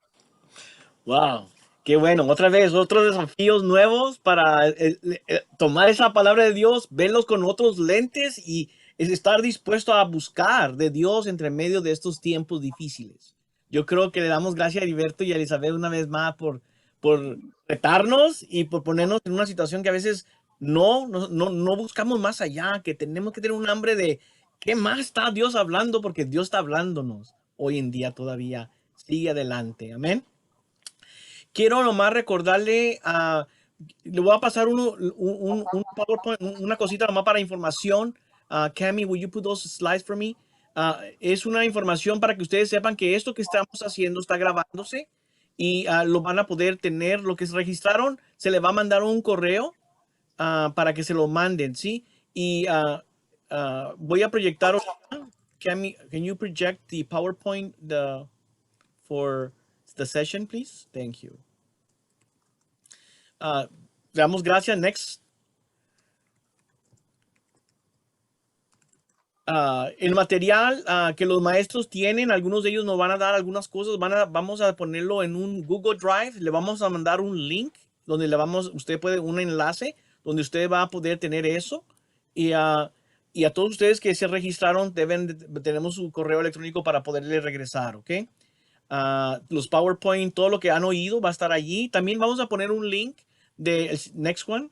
Wow, qué bueno. Otra vez, otros desafíos nuevos para tomar esa palabra de Dios, verlos con otros lentes y estar dispuesto a buscar de Dios entre medio de estos tiempos difíciles. Yo creo que le damos gracias a Ediberto y a Elizabeth una vez más por retarnos y por ponernos en una situación que a veces no buscamos más allá, que tenemos que tener un hambre de ¿qué más está Dios hablando? Porque Dios está hablándonos hoy en día todavía. Sigue adelante. Amén. Quiero nomás recordarle, le voy a pasar un PowerPoint, una cosita nomás para información. Cami, will you put those slides for me? Es una información para que ustedes sepan que esto que estamos haciendo está grabándose y lo van a poder tener. Lo que se registraron, se le va a mandar un correo para que se lo manden, ¿sí? Y voy a proyectar. Cami, can you project the PowerPoint for the session, please? Thank you. Damos gracias. Next. El material que los maestros tienen, algunos de ellos nos van a dar algunas cosas. Vamos a ponerlo en un Google Drive. Le vamos a mandar un link donde usted puede un enlace donde usted va a poder tener eso. Y a todos ustedes que se registraron tenemos su correo electrónico para poderle regresar, ¿ok? Los PowerPoint, todo lo que han oído va a estar allí. También vamos a poner un link del next one.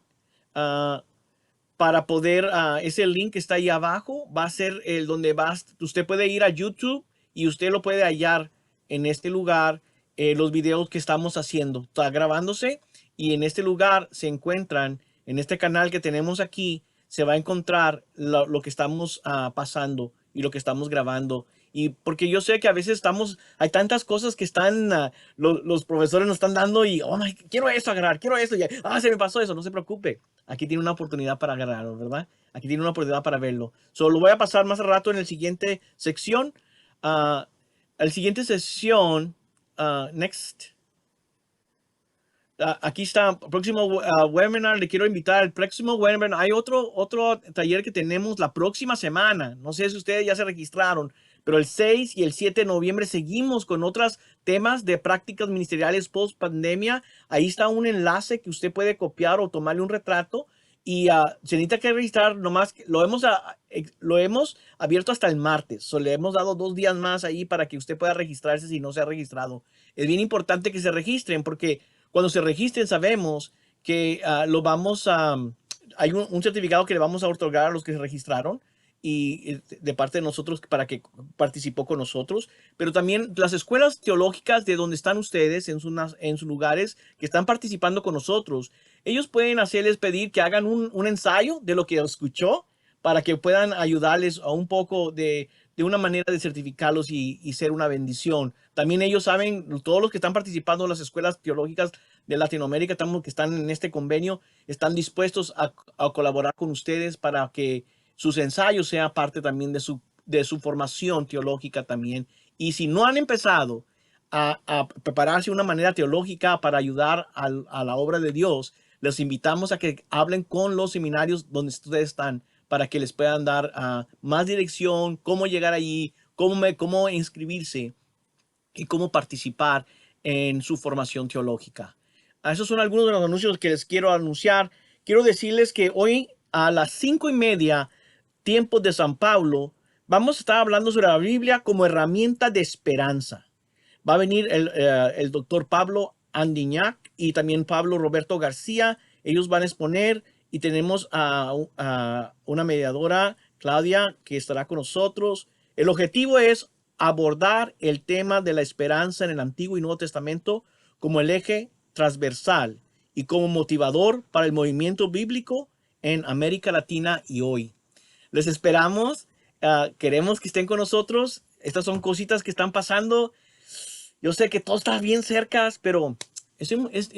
para poder, ese link que está ahí abajo, va a ser el donde usted puede ir a YouTube y usted lo puede hallar en este lugar, los videos que estamos haciendo. Está grabándose y en este lugar se encuentran, en este canal que tenemos aquí, se va a encontrar lo que estamos pasando y lo que estamos grabando. Y porque yo sé que a veces hay tantas cosas que están, los profesores nos están dando y, oh, quiero esto agarrar, quiero esto, se me pasó eso, no se preocupe. Aquí tiene una oportunidad para agarrarlo, ¿verdad? Aquí tiene una oportunidad para verlo. Solo lo voy a pasar más rato en el siguiente sección. El siguiente sesión, next. Aquí está, próximo webinar, le quiero invitar al próximo webinar. Hay otro taller que tenemos la próxima semana. No sé si ustedes ya se registraron, pero el 6 y el 7 de noviembre seguimos con otros temas de prácticas ministeriales post pandemia. Ahí está un enlace que usted puede copiar o tomarle un retrato y se necesita que registrar. Nomás lo hemos abierto hasta el martes. Le hemos dado 2 días más ahí para que usted pueda registrarse si no se ha registrado. Es bien importante que se registren porque cuando se registren, sabemos que hay un certificado que le vamos a otorgar a los que se registraron y de parte de nosotros para que participó con nosotros, pero también las escuelas teológicas de donde están ustedes en sus lugares que están participando con nosotros, ellos pueden pedir que hagan un ensayo de lo que escuchó para que puedan ayudarles a un poco de una manera de certificarlos y ser una bendición. También ellos saben, todos los que están participando en las escuelas teológicas de Latinoamérica, que están en este convenio, están dispuestos a colaborar con ustedes para que sus ensayos sean parte también de su formación teológica también. Y si no han empezado a prepararse de una manera teológica para ayudar a la obra de Dios, les invitamos a que hablen con los seminarios donde ustedes están para que les puedan dar más dirección, cómo llegar allí, cómo inscribirse y cómo participar en su formación teológica. Esos son algunos de los anuncios que les quiero anunciar. Quiero decirles que hoy a las 5:30, tiempos de San Pablo, vamos a estar hablando sobre la Biblia como herramienta de esperanza. Va a venir el doctor Pablo Andiñac y también Pablo Roberto García. Ellos van a exponer y tenemos a una mediadora, Claudia, que estará con nosotros. El objetivo es abordar el tema de la esperanza en el Antiguo y Nuevo Testamento como el eje transversal y como motivador para el movimiento bíblico en América Latina y hoy. Les esperamos. Queremos que estén con nosotros. Estas son cositas que están pasando. Yo sé que todo está bien cerca, pero es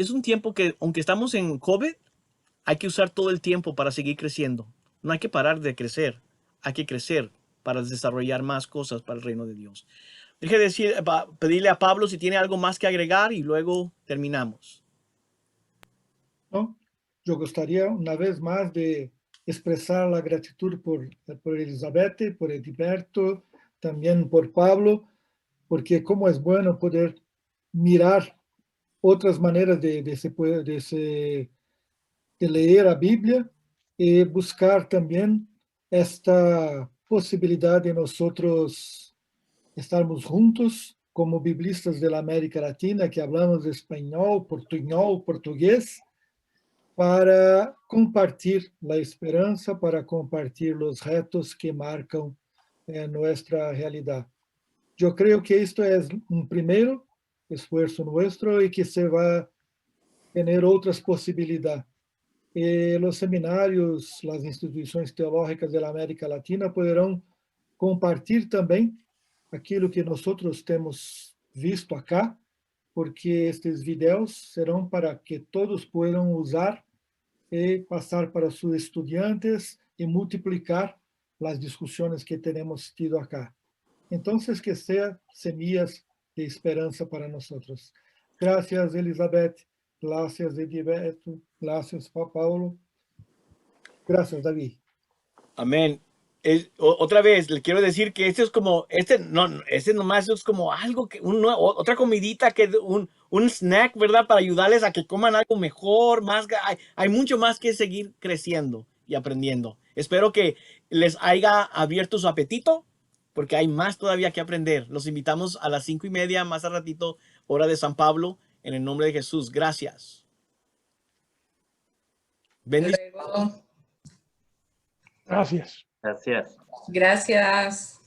un tiempo que, aunque estamos en COVID, hay que usar todo el tiempo para seguir creciendo. No hay que parar de crecer. Hay que crecer para desarrollar más cosas para el reino de Dios. Pedirle a Pablo si tiene algo más que agregar y luego terminamos. ¿No? Yo gustaría una vez más de expresar la gratitud por Elizabeth, por Edilberto, también por Pablo, porque como es bueno poder mirar otras maneras de leer a Biblia y buscar también esta posibilidad de nosotros estarmos juntos como biblistas de la América Latina, que hablamos español, portugués, para compartir la esperanza, para compartir los retos que marcan nuestra realidad. Yo creo que esto es un primer esfuerzo nuestro y que se va a tener otras posibilidades. Los seminarios, las instituciones teológicas de la América Latina poderão compartir também aquilo que nosotros temos visto acá, porque estes vídeos serão para que todos puedan usar y pasar para sus estudiantes y multiplicar las discusiones que tenemos tido acá. Entonces, que sean semillas de esperanza para nosotros. Gracias, Elizabeth. Gracias, Edilberto. Gracias, Paulo. Gracias, David. Amén. Otra vez, le quiero decir que nomás es como algo, otra comidita, un snack, ¿verdad? Para ayudarles a que coman algo mejor, hay mucho más que seguir creciendo y aprendiendo. Espero que les haya abierto su apetito, porque hay más todavía que aprender. Los invitamos a las 5:30, más a ratito, hora de San Pablo, en el nombre de Jesús. Gracias. Bendiciones. Gracias. Gracias. Gracias.